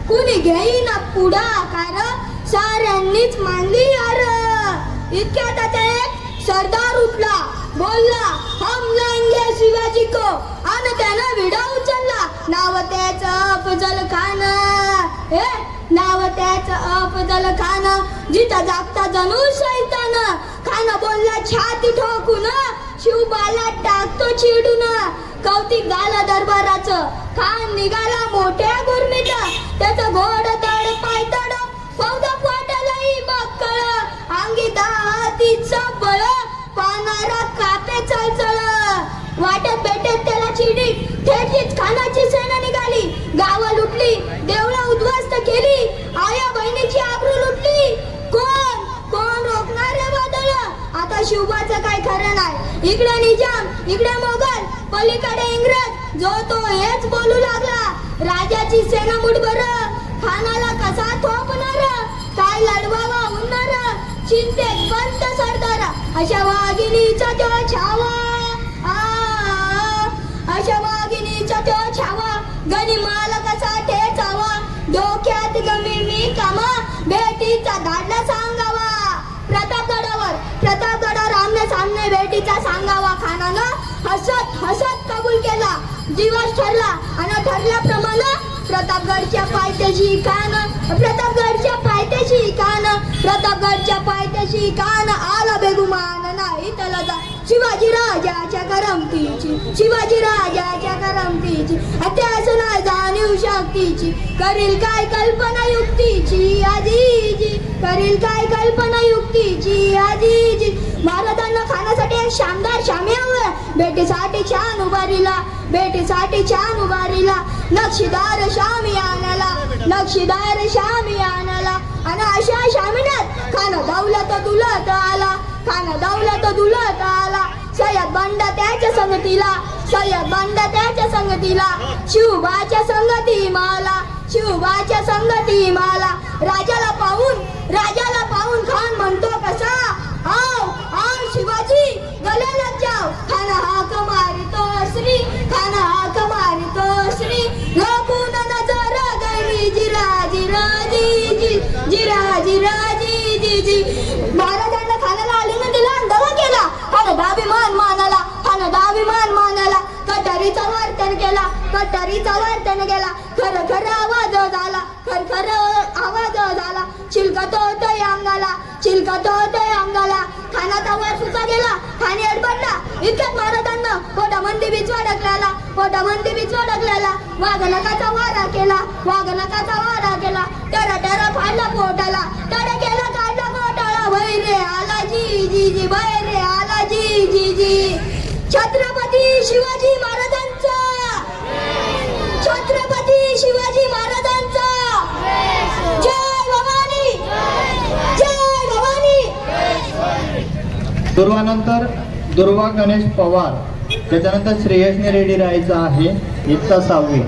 कुणी घेईन पुढाकार, साऱ्यांनीच मानली यार. इतक्यात आता एक सरदार उठला, बोलला हम लाएंगे शिवाजी को, आणि त्यानं विडा उचलला. नाव त्याचं अफजल खान. नाव त्याचं अफजल खान. जिथं जागता जणू शैतान. खान बोलला छाती ठोकून, शिवबाला टाकतो चिडून. कौतिक झालं दरबाराचं, खान निघाला मोठ्या गुरमीत. त्याचं घोड तड पायतड, फौजा फाटलंही बक्कळ. अंगी हातीचं बळ, पानारा कापे चळचळ. वाटत भेटत त्याला चिडी, थेटलीच खानाची सेना निघाली. गावं लुटली, देवळं उद्ध्वस्त केली, आया बहिणीची आबरू लुटली. कोण कोण रोखणार रे वादळ. आता शिवबाचं काय खरं नाही. इकडे निजाम, इकडे मोगल, पलीकडे इंग्रज. जो तो हेच बोलू लागला. राजाची सेना मुठभर, खानाला कसा थोपणार. काय लढवावा उन्हार, चिंतेत पंत सरदार. अशा वाघिणीचा तो छावा, अशा वाघिणीचा तो छावा. गनिमाला कसा ठेचावा, डोक्यात गमी मी कामा. भेटीचा धाडला सांगावा. प्रतापगडावर आमने सामने भेटीचा सांगावा. खानानं हसत हसत कबूल केला. दिवस ठरला आणि ठरल्याप्रमाणे प्रतापगडच्या पायथ्याशी कान आला बेगुमान. नाही त्याला जा शिवाजी राजाच्या करमतीची अत्यास नाही जाणीव शक्तीची. करील काय कल्पना युक्तीची आजीजी. महाराजांना खाण्यासाठी एक शानदार शामी हवं. भेटीसाठी छान उभारीला नक्षीदार शामी आणाला. आणि अशा शामिनात खान दौलत दुलत आला. सय्यद बंड त्याच्या संगतीला. शिवबाच्या संगती माला. राजाला पाहून खान म्हणतो कसा, आव शिवाजी गलेला जाव. खान हाक मारितो श्री. लोकून नजर गैली जिराजी. महाराजांना खानाला आलीनं दिला आणि दवा केला. खान दाभिमान मानाला. कटारीचा वर्तन केला. खर आवाज झाला. चिलकत होतय अंगाला. खानाचा वर सुचा गेला. खानी अडबडला. इतक्यात महाराजांना पोटामंदी बिचवा डकलेला. वाघनकाचा वारा केला. टेरा फाडला पोटाला. तडा केला काढला पोटाला. भैरे आला जी. छत्रपती शिवाजी महाराजांचा. जय भवानी. दुर्वानंतर दुर्वा गणेश पवार, त्याच्यानंतर श्रेयसने रेडी राहायचं आहे. इयत्ता 6वी.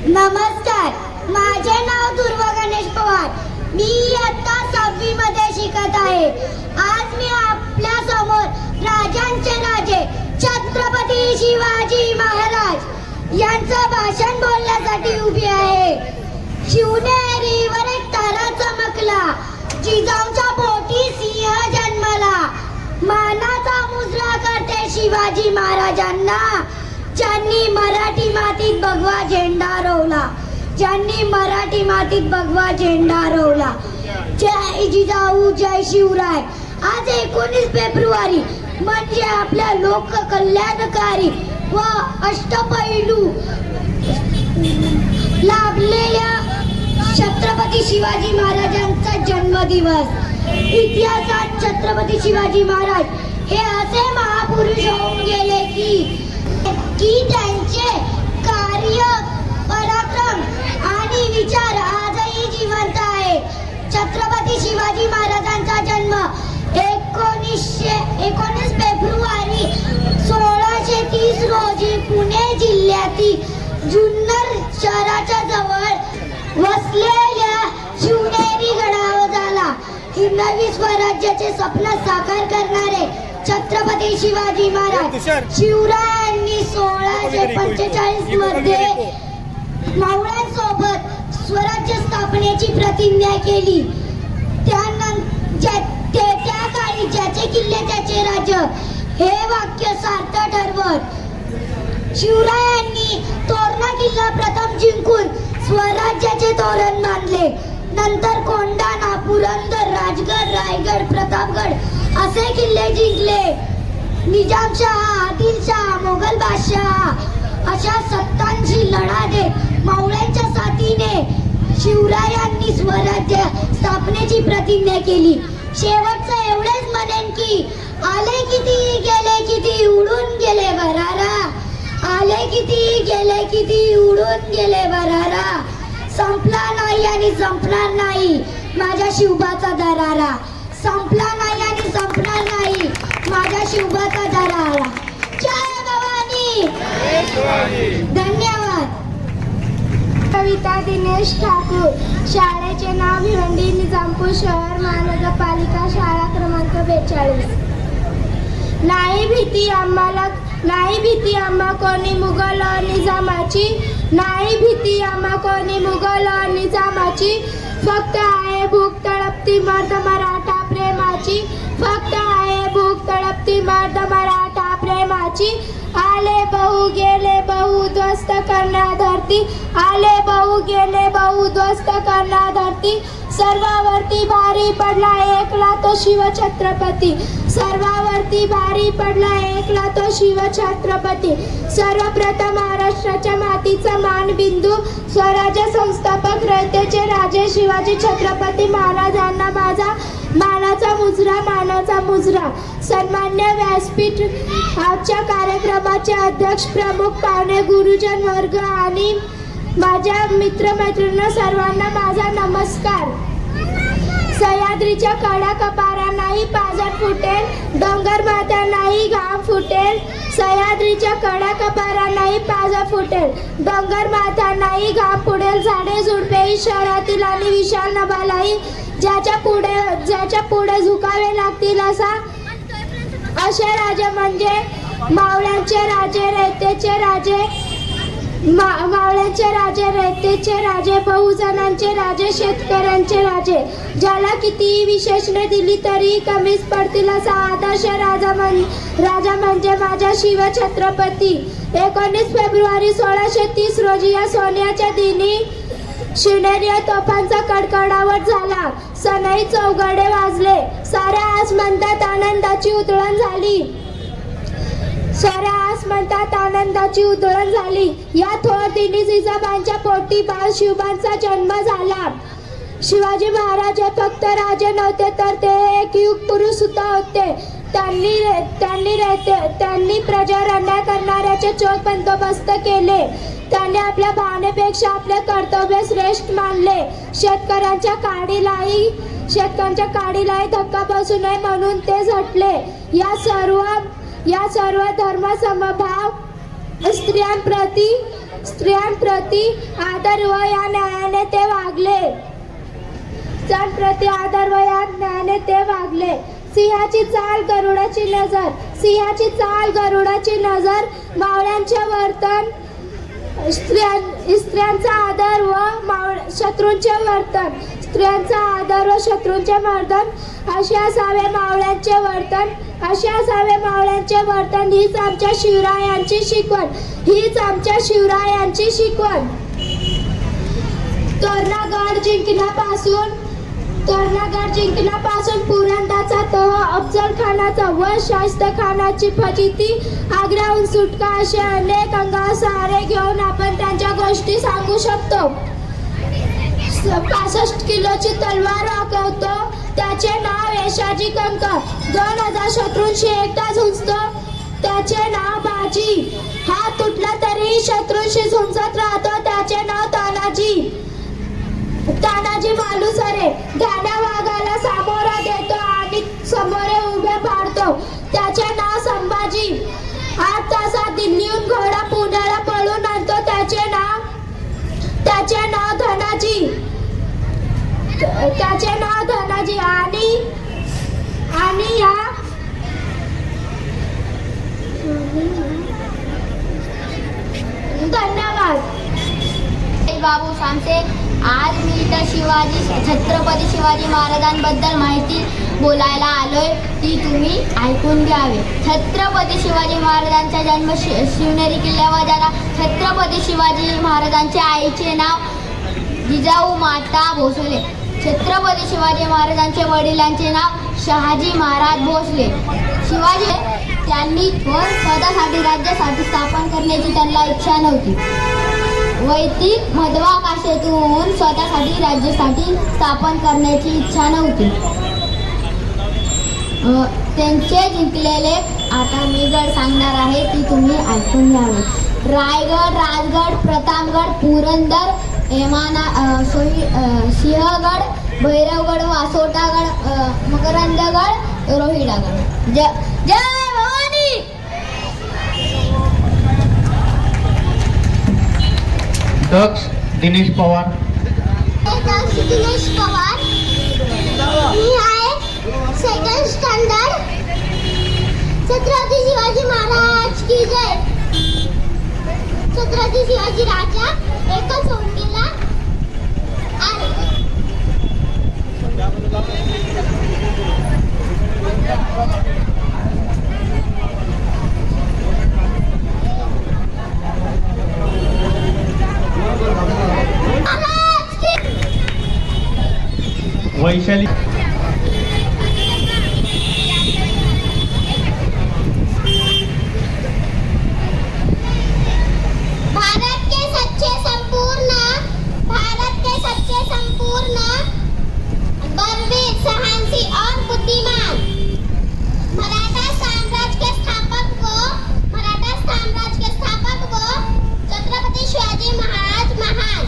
नमस्कार, माझे नाव दुर्वा गणेश पवार. मी इयत्ता 6वी मध्ये शिकत आहे. आज मी आपल्या समोर राजांचे राजे छत्रपती शिवाजी महाराज यांचं भाषण बोलण्यासाठी उभी आहे. शिवनेरीवर एक तारा चमकला, जिजाऊच्या पोटी सिंह जन्मला. मानाचा मुजरा करते शिवाजी महाराजांना, ज्यांनी मराठी मातीत भगवा झेंडा रोवला. जय जिजाऊ, जय शिवराय. आज 19 फेब्रुवारी म्हणजे आपल्या लोक कल्याणकारी व अष्टपैलू लाभलेल्या छत्रपती शिवाजी महाराजांचा जन्मदिवस. इतिहासात छत्रपती शिवाजी महाराज हे असे महापुरुष होऊन गेले की त्यांचे कार्य, पराक्रम आणि विचार आजही जिवंत आहे. छत्रपती शिवाजी महाराजांचा जन्म 19 फेब्रुवारी 1630 रोजी पुणे जिल्ह्यातील जुन्नर शहराच्या जवळ वसलेल्या शिवनेरी गडावर झाला. हिंदवी स्वराज्याचे स्वप्न साकार करणारे छत्रपती शिवाजी महाराज शिवरायांनी 1645 मध्ये मावळ्यांसोबत स्वराज्य स्थापनेची प्रतिज्ञा केली. त्या काळी ज्याचे किल्ले त्याचे राज्य हे वाक्य सार्थ ठरवत शिवरायांनी तोरणा किल्ला प्रथम जिंकून स्वराज्याचे तोरण बांधले. नंतर कोंढाणा, पुरंदर, राजगड, रायगड, प्रतापगड असे किल्ले जिंकले. निजामशाह, आदिलशाह, मोगल बादशाह अशा सत्तांशी लढा देत मावळ्यांच्या साथीने शिवरायांनी स्वराज्य स्थापनेची प्रतिज्ञा केली. शेवटचं एवढेच म्हणेन की आले किती गेले किती उडून गेले भरारा, आले किती गेले किती उडून गेले भरारा, संपला नाही आणि संपणार नाही माझ्या शिवबाचा दरारा, संपला नाही आणि संपणार नाही माझ्या शिवबाचा दरारा. जय भवानी. धन्यवाद. कविता दिनेश ठाकूर. शाळेचे नाव भिवंडी, निजामपूर शहर, महानगरपालिका, शाळा क्रमांक 42. नाही भीती आम्हाला, नाही भीती आम्हा कोणी मुघल और निजामाची, नाही भीती आम्हा कोणी मुघल और निजामाची, फक्त आहे भूक तळपती मर्द मराठा प्रेमाची, फक्त आहे भूक तळपती मर्द मराठा प्रेमाची. आले बहु गेले बहु उद्ध्वस्त करण्या धरती, आले बहु गेले बहु उद्ध्वस्त करण्या धरती, सर्वावरती भारी पडला एकला तो शिवछत्रपती, सर्वावरती भारी पडला एकला तो शिवछत्रपती. सर्वप्रथम महाराष्ट्राच्या मातीचा मानबिंदू, स्वराज्य संस्थापक रयतेचे राजे शिवाजी छत्रपती महाराजांना माझा मानाचा मुजरा, मानाचा मुजरा. सन्मान्य व्यासपीठ, आजच्या कार्यक्रमाचे अध्यक्ष, प्रमुख पाहुणे, गुरुजन वर्ग आणि माझ्या मित्रमैत्रिणींना सर्वांना माझा नमस्कार. सह्याद्रीच्या कडा कपारांनाही पाजर फुटेल, डोंगर माथ्यांनाही घाम फुटेल, सह्याद्रीच्या कडा कपारांनाही पाजर फुटेल, डोंगर माथ्यांनाही घाम फुटेल, झाडे झुडपेही शहरातील आणि विशाल नभालाही ज्याच्या पुढे झुकावे लागतील असे राजे म्हणजे मावळ्यांचे राजे, रयतेचे राजे, मावळ्यांचे राजे, रयतेचे राजे, बहुजनांचे राजे, शेतकऱ्यांचे राजे. ज्याला कितीही विशेषणे दिली तरी कमीच पडतील असा आदर्श राजा म्हणजे माझा शिवछत्रपती. 19 फेब्रुवारी 1630 रोजी या सोन्याच्या दिनी शिवनेरी तोफांचा कडकडावट झाला. सनई चौघडे वाजले. साऱ्या आसमंतात आनंदाची उधळण झाली. साऱ्या आसमंतात आनंदाची उधळण झाली. या थोर दिनी जिजाबाईंच्या पोटी बाळ शिवबांचा जन्म झाला. शिवाजी महाराज हे फक्त राजे नव्हते तर ते एक युग पुरुष सुद्धा होते. त्यांनी प्रजावर अन्याय करणाऱ्याचे चोख बंदोबस्त केले. त्यांनी आपल्या भावनेपेक्षा आपले कर्तव्य श्रेष्ठ मानले. शेतकऱ्यांच्या काडीलाही धक्का बसू नये म्हणून ते झटले. या सर्व धर्म समभाव, स्त्रियांप्रती आदर व या न्यायाने ते वागले. स्त्रियांप्रती आदर व या न्यायाने ते वागले. सिंहाची चाल गरुडाची नजर, सिंहाची चाल गरुडाची नजर, मावळ्यांचे वर्तन, स्त्रियांचा आदर व शत्रूंचे वर्तन, स्त्रियांचा आदर व शत्रूंचे वर्तन असे असावे मावळ्यांचे वर्तन, असे असावे मावळ्यांचे वर्तन. हीच आमच्या शिवरायांची शिकवण, हीच आमच्या शिवरायांची शिकवण. तोरणागड जिंकण्यापासून पुरंदरचा तह, अफजल खानाचा व शाहिस्त खानाची फजिती, आग्र्याहून सुटका असे अनेक अंगावर सहारे घेऊन आपण त्यांच्या गोष्टी सांगू शकतो. 65 किलोची तलवार वाकवतो, त्याचे नाव यशाजी कंक. 2000 शत्रूंशी एकटा झुंजतो त्याचे नाव बाजी. हात तुटला तरी शत्रूंशी झुंजत राहतो त्याचे नाव तानाजी. तानाजी मालुसरे गाड्या वाघाला सामोरा देतो आणि समोरे उभे पाडतो त्याचे नाव संभाजी. 8 तासात दिल्लीहून घोडा पुण्याला पळून आणतो त्याचे नाव धनाजी. त्याचे नाव धनाजी. आणि या धन्यवाद. बाबू सांगते. आज मी इथं छत्रपती शिवाजी महाराजांबद्दल माहिती बोलायला आलोय, ती तुम्ही ऐकून घ्यावी. छत्रपती शिवाजी महाराजांचा जन्म शिवनेरी किल्ल्यावर झाला. छत्रपती शिवाजी महाराजांच्या आईचे नाव जिजाऊ माता भोसले. छत्रपती शिवाजी महाराजांच्या वडिलांचे नाव शहाजी महाराज भोसले. शिवाजी त्यांनी स्वतःसाठी राज्यासाठी स्थापन करण्याची त्यांना इच्छा नव्हती. वैदिक मध्वाकाशातून स्वतःसाठी राज्यासाठी स्थापन करण्याची इच्छा नव्हती. त्यांचे जिंकलेले आता मी गड सांगणार आहे, ती तुम्ही ऐकून घ्यावे. रायगड, राजगड, प्रतापगड, पुरंदर, सिंहगड, भैरवगड, वासोटागड, मकरंदगड, रोहिडागड. जय भवानी. दक्ष दिनेश पवार. दिनेश पवार. मी आहे सेकंड स्टँडर्ड. छत्रपती शिवाजी महाराज की जय. छत्रपती शिवाजी राजा एकच होऊन गेला आहे. वैशाली. भारत के सच्चे संपूर्ण बलवीर, साहसी और बुद्धिमान मराठा साम्राज्य के स्थापक वो छत्रपति शिवाजी महाराज महान.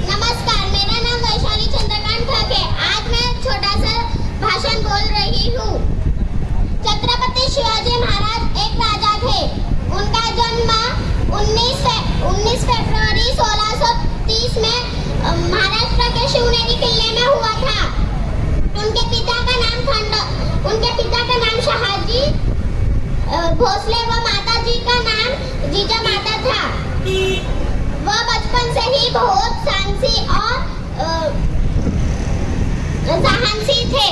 नमस्कार, मेरा नाम वैशाली चंद्रकांत ठग है. आज मैं छोटा सा भाषण बोल रही हूँ. छत्रपति शिवाजी महाराज एक राजा थे. उनका जन्म 19 फरवरी 1630 में महाराष्ट्र के शिवनेरी किले में हुआ था. उनके पिता का नाम शहाजी भोसले व माता जी का नाम जीजा माता था. वह बचपन से ही बहुत साहसी थे.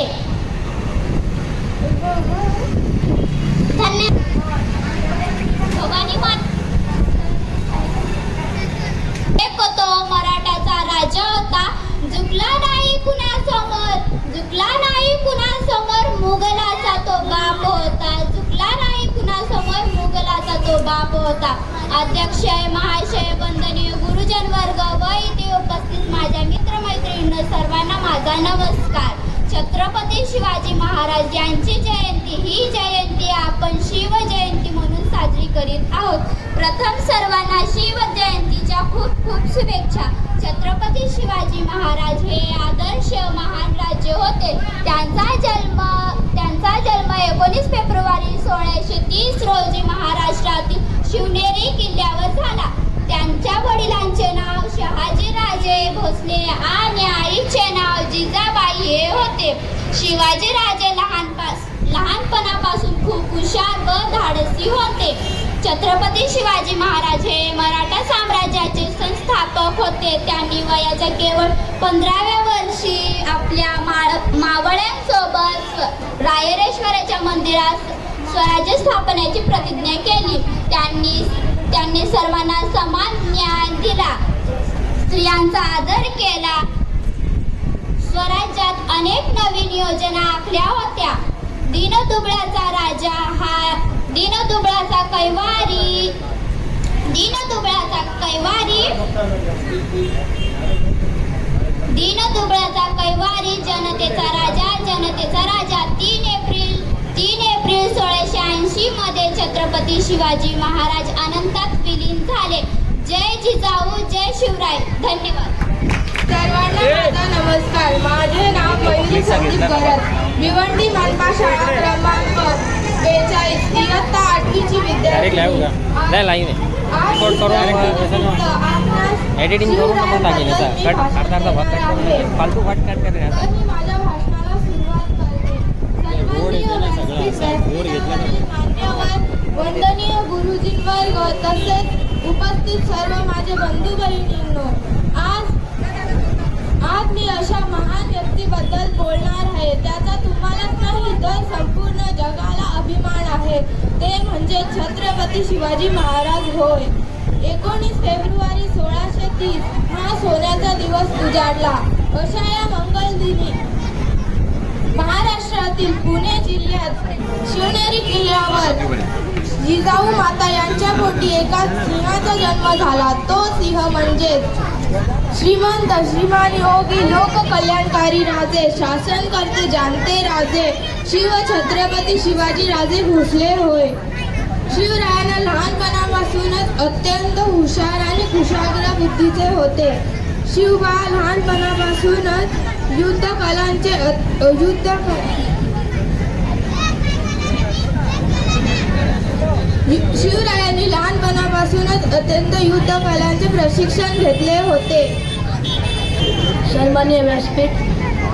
धन्यवाद. एक तो मराठाचा राजा होता. झुकला नाही कुणासमोर मुघलाचा तो बाप होता. बाप होता. अध्यक्ष, महाशय, वंदनीय गुरुजन वर्ग व इथे उपस्थित माझ्या मित्रमैत्रिणींनो सर्वांना माझा नमस्कार. छत्रपती शिवाजी महाराज यांची जयंती, ही जयंती आपण शिव जयंती म्हणून साजरी करीत आहोत. प्रथम सर्वांना शिव जयंतीच्या खूप खूप शुभेच्छा. छत्रपती शिवाजी महाराज हे आदर्श महान राज्य होते. त्यांचा जन्म 19 फेब्रुवारी 1630 रोजी महाराष्ट्रातील शिवनेरी किल्ल्यावर झाला. त्यांच्या वडिलांचे नाव शहाजीराजे भोसले आणि आईचे नाव जिजाबाई हे होते. शिवाजीराजे लहानपणापासून खूप हुशार व धाडसी होते. छत्रपती शिवाजी महाराज हे मराठा साम्राज्याचे संस्थापक होते. त्यांनी वयाच्या केवळ 15व्या वर्षी आपल्या मावळ्यांसोबत रायरेश्वराच्या मंदिरात स्वराज्य स्थापनेची प्रतिज्ञा केली. त्यांनी सर्वांना समान न्याय दिला, स्त्रियांचा आदर केला. स्वराज्यात अनेक नवीन योजना आखल्या होत्या. दीनदुबळ्याचा कैवारी दीनदुबळ्याचा कैवारी जनतेचा राजा 3 एप्रिल 1680 मध्ये छत्रपती शिवाजी महाराज अनंतात विलीन झाले. जय जिजाऊ, जय शिवराय. धन्यवाद. सर्वांना माझा नमस्कार. माझे नाव मयुरी संदीप गरज, भिवंडी मनपा शाळा क्रमांक 42 इयत्ता 8वीची विद्यार्थी. एडिटिंग करून नको टाकेल याचा कट अर्धा भाग कट करून फालतू कट कर रे आता. मी माझ्या भाषणाला सुरुवात करते. मान्यवर वंदनीय गुरुजींवर्ग तसेच उपस्थित सर्व माझे बंधू बहिणींनो, आज मी अशा महान व्यक्तीबद्दल बोलणार आहे त्याचा तुम्हालाच नाही तर संपूर्ण जगाला अभिमान आहे. ते म्हणजे छत्रपती शिवाजी महाराज होय. 19 फेब्रुवारी 1630 हा सोन्याचा दिवस उजाडला. अशा या मंगल दिनी महाराष्ट्रातील पुणे जिल्ह्यात शिवनेरी किल्ल्यावर जिजाऊ माता यांच्या पोटी एका सिंहाचा जन्म झाला. तो सिंह म्हणजेच श्रीमंत श्रीमान योगी लोक कल्याणकारी राजे, शासन करते जाणते राजे, शिव छत्रपती शिवाजी राजे भोसले होय. शिवरायांना लहानपणापासूनच अत्यंत हुशार आणि कुशाग्र बुद्धीचे होते. शिवबा लहानपणापासूनच शिवरायांनी लहानपणापासूनच अत्यंत युद्ध कलांचे प्रशिक्षण घेतले होते. सन्माननीय व्यासपीठ,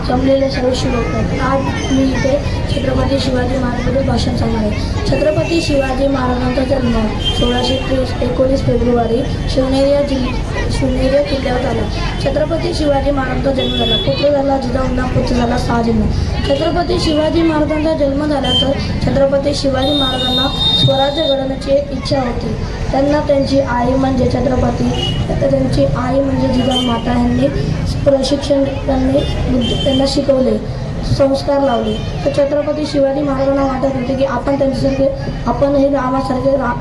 जमलेले सर्व शिवभक्त, आज मी इथे छत्रपती शिवाजी महाराजांबद्दल भाषण सांगणार आहे. छत्रपती शिवाजी महाराजांचा जन्म 19 फेब्रुवारी शिवनेरी किल्ल्यावर झाला. छत्रपती शिवाजी महाराजांचा जन्म झाला. पुत्र झाला जिजाऊंना, पुत्र झाला शहाजींना. छत्रपती शिवाजी महाराजांचा जन्म झाल्यानंतर छत्रपती शिवाजी महाराजांना स्वराज्य घडवण्याची एक इच्छा होती. त्यांना त्यांची आई म्हणजे त्यांची आई म्हणजे जिजाऊ माता यांनी प्रशिक्षण त्यांना शिकवले, संस्कार लावले. तर छत्रपती शिवाजी महाराजांना वाटत होते की आपणही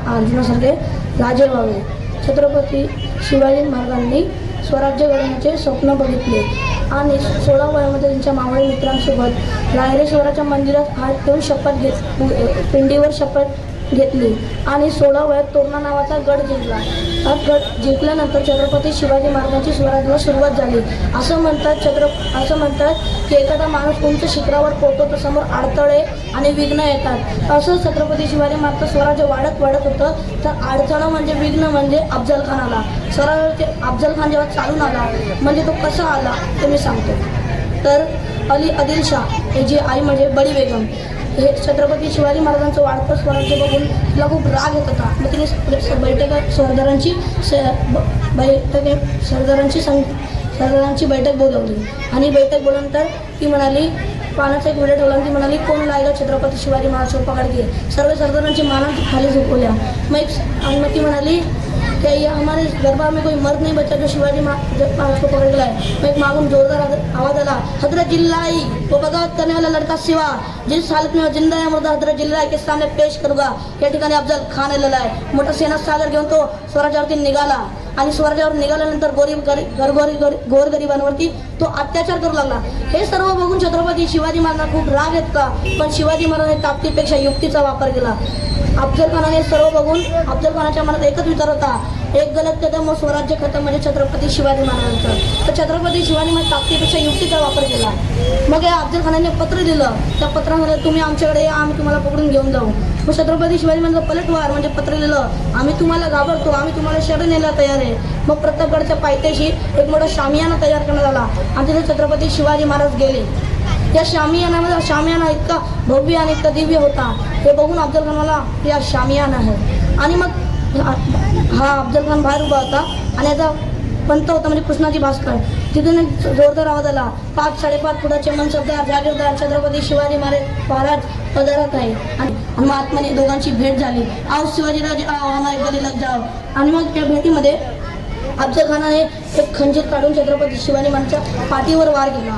अर्जुनासारखे राजे व्हावे. छत्रपती शिवाजी महाराजांनी स्वराज्य घडवण्याचे स्वप्न बघितले आणि 16 वयामध्ये त्यांच्या मावळी मित्रांसोबत रायरेश्वराच्या मंदिरात हात ठेवून पिंडीवर शपथ घेतली आणि 16 वयात तोरणा नावाचा गड जिंकला. हा गड जिंकल्यानंतर छत्रपती शिवाजी महाराजांची स्वराज्याला सुरुवात झाली. असं म्हणतात की एखादा माणूस उंच शिखरावर पोहोचतो तर समोर अडथळे आणि विघ्न येतात. असं छत्रपती शिवाजी महाराज स्वराज्य वाढत होतं. तर अडथळं म्हणजे विघ्न म्हणजे अफजल खान आला. स्वराज्याचे अफजल खान जेव्हा चालून आला म्हणजे तो कसा आला ते मी सांगतो. तर आदिलशाह याची आई म्हणजे बडी बेगम हे छत्रपती शिवाजी महाराजांचं वाढतं स्वराज्य बघून तिला खूप राग येत होता. मग तिने सरदारांची बैठक बोलवली आणि बैठक बोलवल्यानंतर ती म्हणाली, पानाचा एक विडा ठेवला आणि ती म्हणाली, कोण लायला छत्रपती शिवाजी महाराज को पकड़ के. सर्व सरदारांची माना खाली झोपवल्या. मग ती म्हणाली कि हमारे दरबार में कोई मर्द नहीं बचा जो शिवाजी महाराज को पकड़ लाए. मग एक मागून जोरदार आवाज आला, हजरत जिल्लाई वो बगावत करने वाला लड़का शिवा जिस हालत में जिंदा है मुर्दा हजरत जिल्लाई के सामने पेश करूंगा. या ठिकाणी अफजल खान आलेला आहे. मोठा सेना सागर घेऊन तो स्वराज्यावरती निघाला आणि स्वराज्यावर निघाल्यानंतर गोरगरिबांवरती तो अत्याचार करू लागला. हे सर्व बघून छत्रपती शिवाजी महाराजांना खूप राग येत का, पण शिवाजी महाराजांनी ताकदीपेक्षा युक्तीचा वापर केला. अफजल खानाने सर्व बघून अफजल खानाच्या मनात एकच विचार होता, एक गलत कदम व स्वराज्य खतम म्हणजे छत्रपती शिवाजी महाराजांचं. तर छत्रपती शिवाजी महाराज ताकदीपेक्षा युक्तीचा वापर केला. मग या अफजल खानाने पत्र दिलं. त्या पत्रामध्ये तुम्ही आमच्याकडे या, आम्ही तुम्हाला पकडून घेऊन जाऊ. मग छत्रपती शिवाजी महाराज पलटवार म्हणजे पत्र लिहिलं, आम्ही तुम्हाला घाबरतो, आम्ही तुम्हाला शरण नेला तयार आहे. मग प्रतापगडच्या पायथ्याशी एक मोठा शामियाना तयार करण्यात आला आणि तिथे छत्रपती शिवाजी महाराज गेले. या शामियाना इतका भव्य आणि इतका दिव्य होता. हे बघून अफजल खानाला या शामियाना आहे. आणि मग हा अफजल खान बाहेर उभा होता आणि याचा पंत होता म्हणजे कृष्णाजी भास्कर. तिथून एक जोरदार आवाज आला, 5-5.5 फुटाचे मनसबदार जागीरदार छत्रपती शिवाजी महाराज पदार्थ आहे. आणि मग आत्माने दोघांची भेट झाली. आओ शिवाजीराजे आओ हमारे गले लग जाओ. आणि मग त्या भेटीमध्ये अफजल खानाने एक खंजीर काढून छत्रपती शिवाजी महाराजांच्या पाठीवर वार केला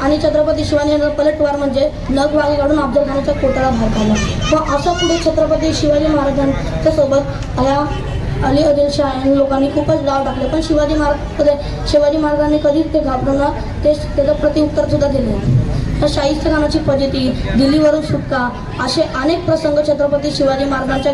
आणि छत्रपती शिवाजी महाराज पलटवार म्हणजे नग वागे काढून अफजल खानाच्या कोटाला बाहेर काढला. मग असं पुढे छत्रपती शिवाजी महाराजांच्या सोबत या अली आदिलशाह यांनी लोकांनी खूपच डाव टाकले, पण शिवाजी महाराजांनी कधीच ते घाबरून ते त्याचं प्रत्युत्तर सुद्धा दिले. तर शाहिस्तेखानाची फजिती, दिल्लीवरून सुटका असे अनेक प्रसंग छत्रपती शिवाजी महाराजांच्या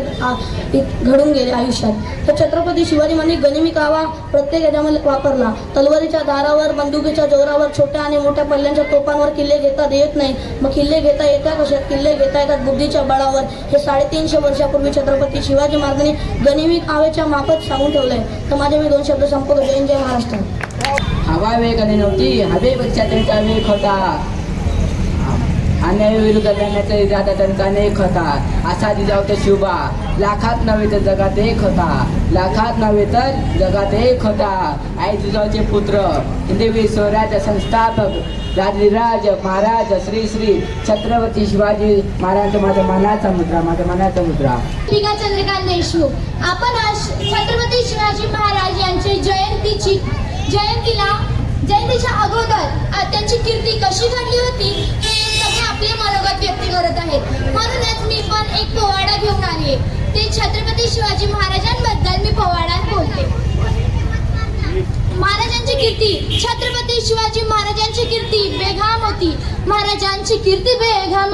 घडून गेले आयुष्यात. तर छत्रपती शिवाजी महाराजांनी गनिमी कावा प्रत्येक याच्यामध्ये वापरला. तलवारीच्या दारावर, बंदुकीच्या जोरावर, छोट्या आणि मोठ्या पल्ल्यांच्या तोफांवर किल्ले घेता येत नाही. मग किल्ले घेता येतात कशात? किल्ले घेता येतात बुद्धीच्या बळावर. हे 350 वर्षापूर्वी छत्रपती शिवाजी महाराजांनी गनिमी काव्याच्या माफत सांगून ठेवलंय. तर माझे मी 2 शब्द संपवतो. जय जय महाराष्ट्र. हवा वेगाने नव्हती, हवेपेक्षा त्यांचा वेग होता. अन्याय विरुद्ध लढण्याचा इरादा त्यांचा अनेक होता. असा जिजाऊ ते शिवबा लाखात नव्हे तर जगात एक होता. लाखात नव्हे तर जगात एक होता. आई जिजाऊचे पुत्र हिंदवी स्वराज्य संस्थापक राजविराज महाराज श्री श्री छत्रपती शिवाजी महाराज माझ्या मनाचा मुद्रा. दीपिका चंद्रकांत देशमुख. आपण आज छत्रपती शिवाजी महाराज यांच्या जयंतीच्या अगोदर त्यांची कीर्ती कशी घडली होती हे सगळे आपले मनोगत व्यक्त करत आहेत. म्हणूनच मी पण एक पोवाडा घेऊन आले. ते छत्रपती शिवाजी महाराजांबद्दल मी पोवाड्यात बोलते. महाराजांची कीर्ती. छत्रपती शिवाजी महाराजांची कीर्ती बेघाम होती. महाराजांची कीर्ती बेघाम.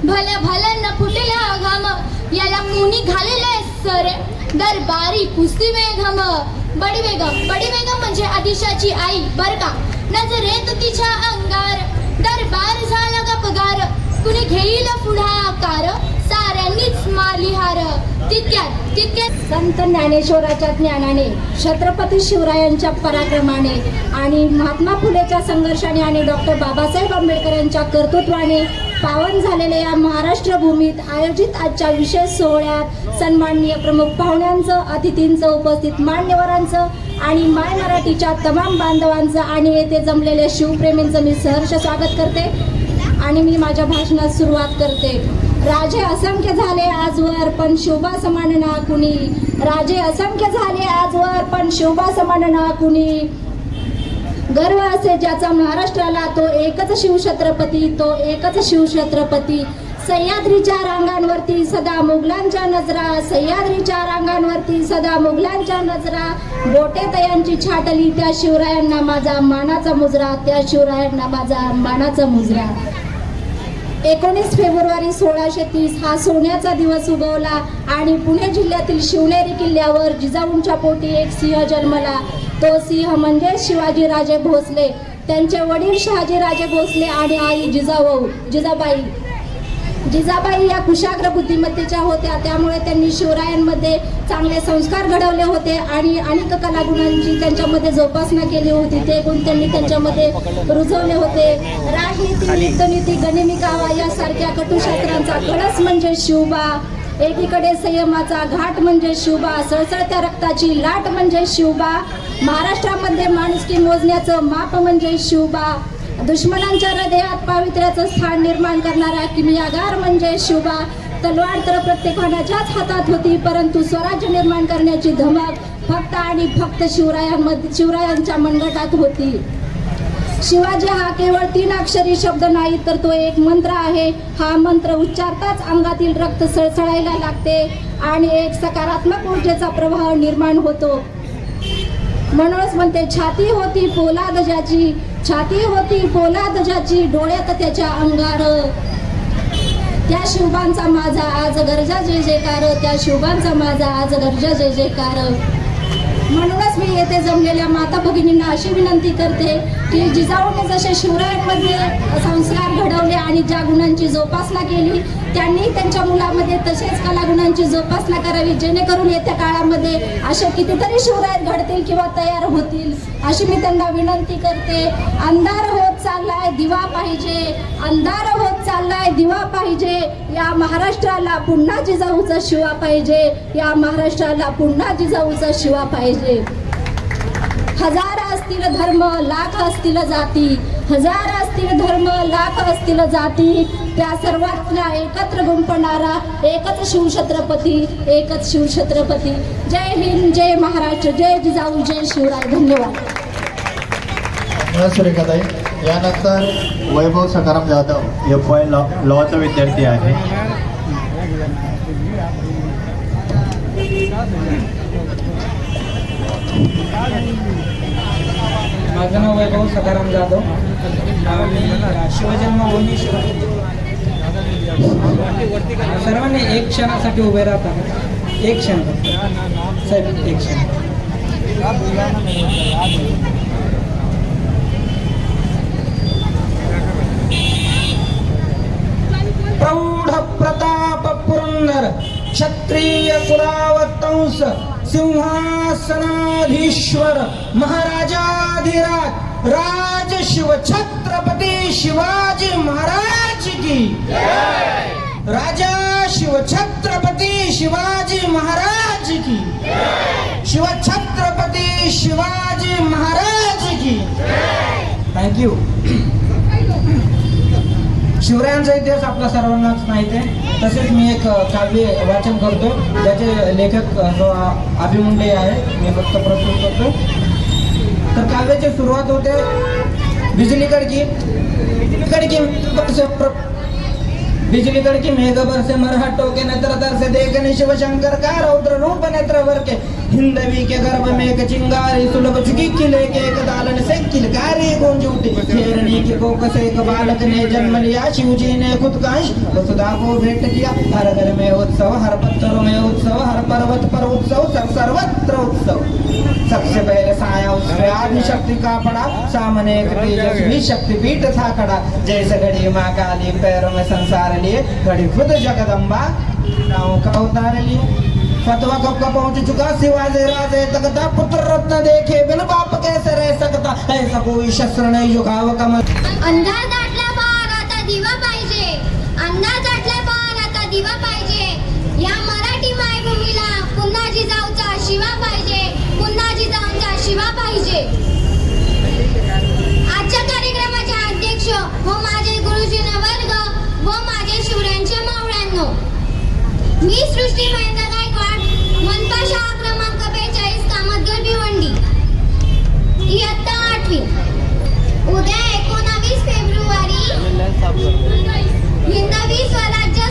भल्या भल्यांना फुटेला घाम. याला कोणी घालेला सर दरबारी पुसती बेघाम. बडी बेगम म्हणजे आदिशाची आई बर का. नजरेत तिच्या अंगार दरबार झाला का पगार. कुणी घेईल पुढाकार साऱ्यांनीच मारली हार. तितक्यात संत ज्ञानेश्वराच्या ज्ञानाने, छत्रपती शिवरायांच्या पराक्रमाने आणि महात्मा फुलेच्या संघर्षाने आणि डॉक्टर बाबासाहेब आंबेडकर यांच्या कर्तृत्वाने पावन झालेल्या या महाराष्ट्र भूमीत आयोजित आजच्या विशेष सोहळ्यात सन्माननीय प्रमुख पाहुण्यांचं, अतिथींचं, उपस्थित मान्यवरांचं आणि माय मराठीच्या तमाम बांधवांचं आणि येथे जमलेल्या शिवप्रेमींचं मी सहर्ष स्वागत करते आणि मी माझ्या भाषणात सुरुवात करते. राजे असंख्य झाले आजवर पण शोभा समान ना कुणी. राजे असंख्य झाले आजवर पण शोभा समान ना कुणी. गर्व असे ज्याचा महाराष्ट्राला तो एकच शिवछत्रपती, तो एकच शिवछत्रपती. सह्याद्रीच्या रांगांवरती सदा मुघलांच्या नजरा. सह्याद्रीच्या रांगांवरती सदा मुघलांच्या नजरा. बोटे तयांची छाटली त्या शिवरायांना माझा मानाचा मुजरा. त्या शिवरायांना माझा मानाचा मुजरा. 19 फेब्रुवारी 1630 हा सोन्याचा दिवस उगवला आणि पुणे जिल्ह्यातील शिवनेरी किल्ल्यावर जिजाऊंच्या पोटी एक सिंह जन्मला. तो सिंह म्हणजे शिवाजीराजे भोसले. त्यांचे वडील शहाजीराजे भोसले आणि आई जिजाबाई या कुशाग्र बुद्धिमत्तेच्या होत्या. त्यामुळे त्यांनी शिवरायांमध्ये चांगले संस्कार घडवले होते आणि अनेक कलागुणांची त्यांच्यामध्ये जोपासना केली होती. ते गुण त्यांनी त्यांच्यामध्ये रुजवले होते. राजनीती, युद्धनीती, गनिमी कावा यासारख्या कटुशास्त्रांचा कळस म्हणजे शिवबा. एकीकडे संयमाचा घाट म्हणजे शिवबा. सळसळत्या रक्ताची लाट म्हणजे शिवबा. महाराष्ट्रामध्ये माणुसकी मोजण्याचं माप म्हणजे शिवबा. दुश्मनांच्या हृदयात पावित्र्याचं स्थान निर्माण करणारा किमयागार म्हणजे शिवबा. तलवार तर प्रत्येक कोणाच्याच हातात होती, परंतु स्वराज्य निर्माण करण्याची धमक फक्त आणि फक्त शिवरायांच्या मनगटात होती. शिवाजी हा केवळ 3 अक्षरी शब्द नाही तर तो एक मंत्र आहे. हा मंत्र उच्चारताच अंगातील रक्त सळसळायला लागते आणि एक सकारात्मक ऊर्जेचा प्रवाह निर्माण होतो. म्हणूनच म्हणते छाती होती पोलाद ज्याची, छाती होती पोलाद ज्याची, डोळ्यात त्याच्या अंगार. त्या शिवबांचा माझा आज गरजा जय जयकार. त्या शिवबांचा माझा आज गरजा जय जयकार. म्हणूनच मी येथे जमलेल्या माता भगिनींना अशी विनंती करते की जिजाऊने जसे शिवरायांमध्ये संस्कार घडवले आणि ज्या गुणांची जोपासना केली त्यांनी त्यांच्या मुलामध्ये तसेच कलागुणांची जोपासना करावी, जेणेकरून येत्या काळामध्ये असे कितीतरी शिवराय घडतील किंवा तयार होतील अशी मी त्यांना विनंती करते. अंधार होत चाललाय दिवा पाहिजे, अंधार होत चाललाय दिवा पाहिजे. या महाराष्ट्राला पुन्हा जिजाऊचा शिवा पाहिजे. या महाराष्ट्राला पुन्हा जिजाऊचा शिवा पाहिजे. हजार असतील धर्म लाख असतील जाती, हजार असतील धर्म लाख असतील जाती, त्या सर्वांना एकत्र गुंफणारा एकच शिवछत्रपती, एकच शिवछत्रपती. जय हिंद, जय महाराष्ट्र, जय जिजाऊ, जय शिवराय. धन्यवाद. सुरेखाताई. यानंतर वैभव सखाराम जाधव FY लॉचा विद्यार्थी आहे. माझं नाव वैभव सखाराम जाधव. मी शिवजन्मभूमी सर्वांनी एक क्षणासाठी उभे राहतात. एक क्षण साहेब, एक क्षण. प्रौढ प्रताप पुरंदर क्षत्रिय कुलावतंस सिंहासनाधीश्वर महाराजाधिराज राज शिव छत्रपती शिवाजी महाराज की राजा शिव छत्रपती शिवाजी महाराज की शिव छत्रपती शिवाजी महाराज की. थँक्यू. शिवरायांचा इतिहास आपल्या सर्वांनाच माहिती आहे. तसेच मी एक काव्य वाचन करतो ज्याचे लेखक जो अभिमुंडे आहे. मी फक्त प्रस्तुत करतो. तर काव्याची सुरुवात होते बिजली कड़की बिजली कड़की मेघ बरसे मरहटों के नेत्र तर से देखने शिव शंकर का रौद्र रूप नेत्र वर के हिंदवी के गर्भ में एक चिंगारी सुलभ चुकी किले के एक दालन से किलकारी गूंज उठी. शेरनी की कोख से एक बालक ने जन्म लिया. शिवजी ने खुद का अंश वसुधा को भेंट किया. हर घर में उत्सव, हर पत्थर में उत्सव, हर पर्वत पर उत्सव, सर्वत्र उत्सव. सबसे पहले साया उसमें आदि शक्ति का पड़ा. सामने एक तेजस्वी शक्तिपीठ था खड़ा. जैसे घड़ी माँ काली पैरों में संसार लिए, घड़ी खुद जगदम्बा नाव का उतार लिए. फतवा कब का पहुंच चुका. शिवाजी राजे तकता. पुत्र रत्न देखे बिन बाप कैसे रह सकता. ऐसा कोई शस्त्र नहीं जो घाव का अंधार दाटला पार आता दिवा पाहिजे. अंधार दाटला पार आता दिवा पाहिजे. या मराठी मायभूमीला पुन्हा जिजाऊचा शिवा पाहिजे. पुन्हा जिजाऊचा शिवा पाहिजे. आजच्या कार्यक्रमाचे अध्यक्ष व माझे गुरुजन वर्ग व माझे शिवरायांचे मावळ्यांनो, मी सृष्टी महेंद्र गायकवाड, मनपा शाळा क्रमांक 42 कामतगर भिवंडी, इयत्ता 8वी. उद्या 19 फेब्रुवारी हिंदवी स्वराज्य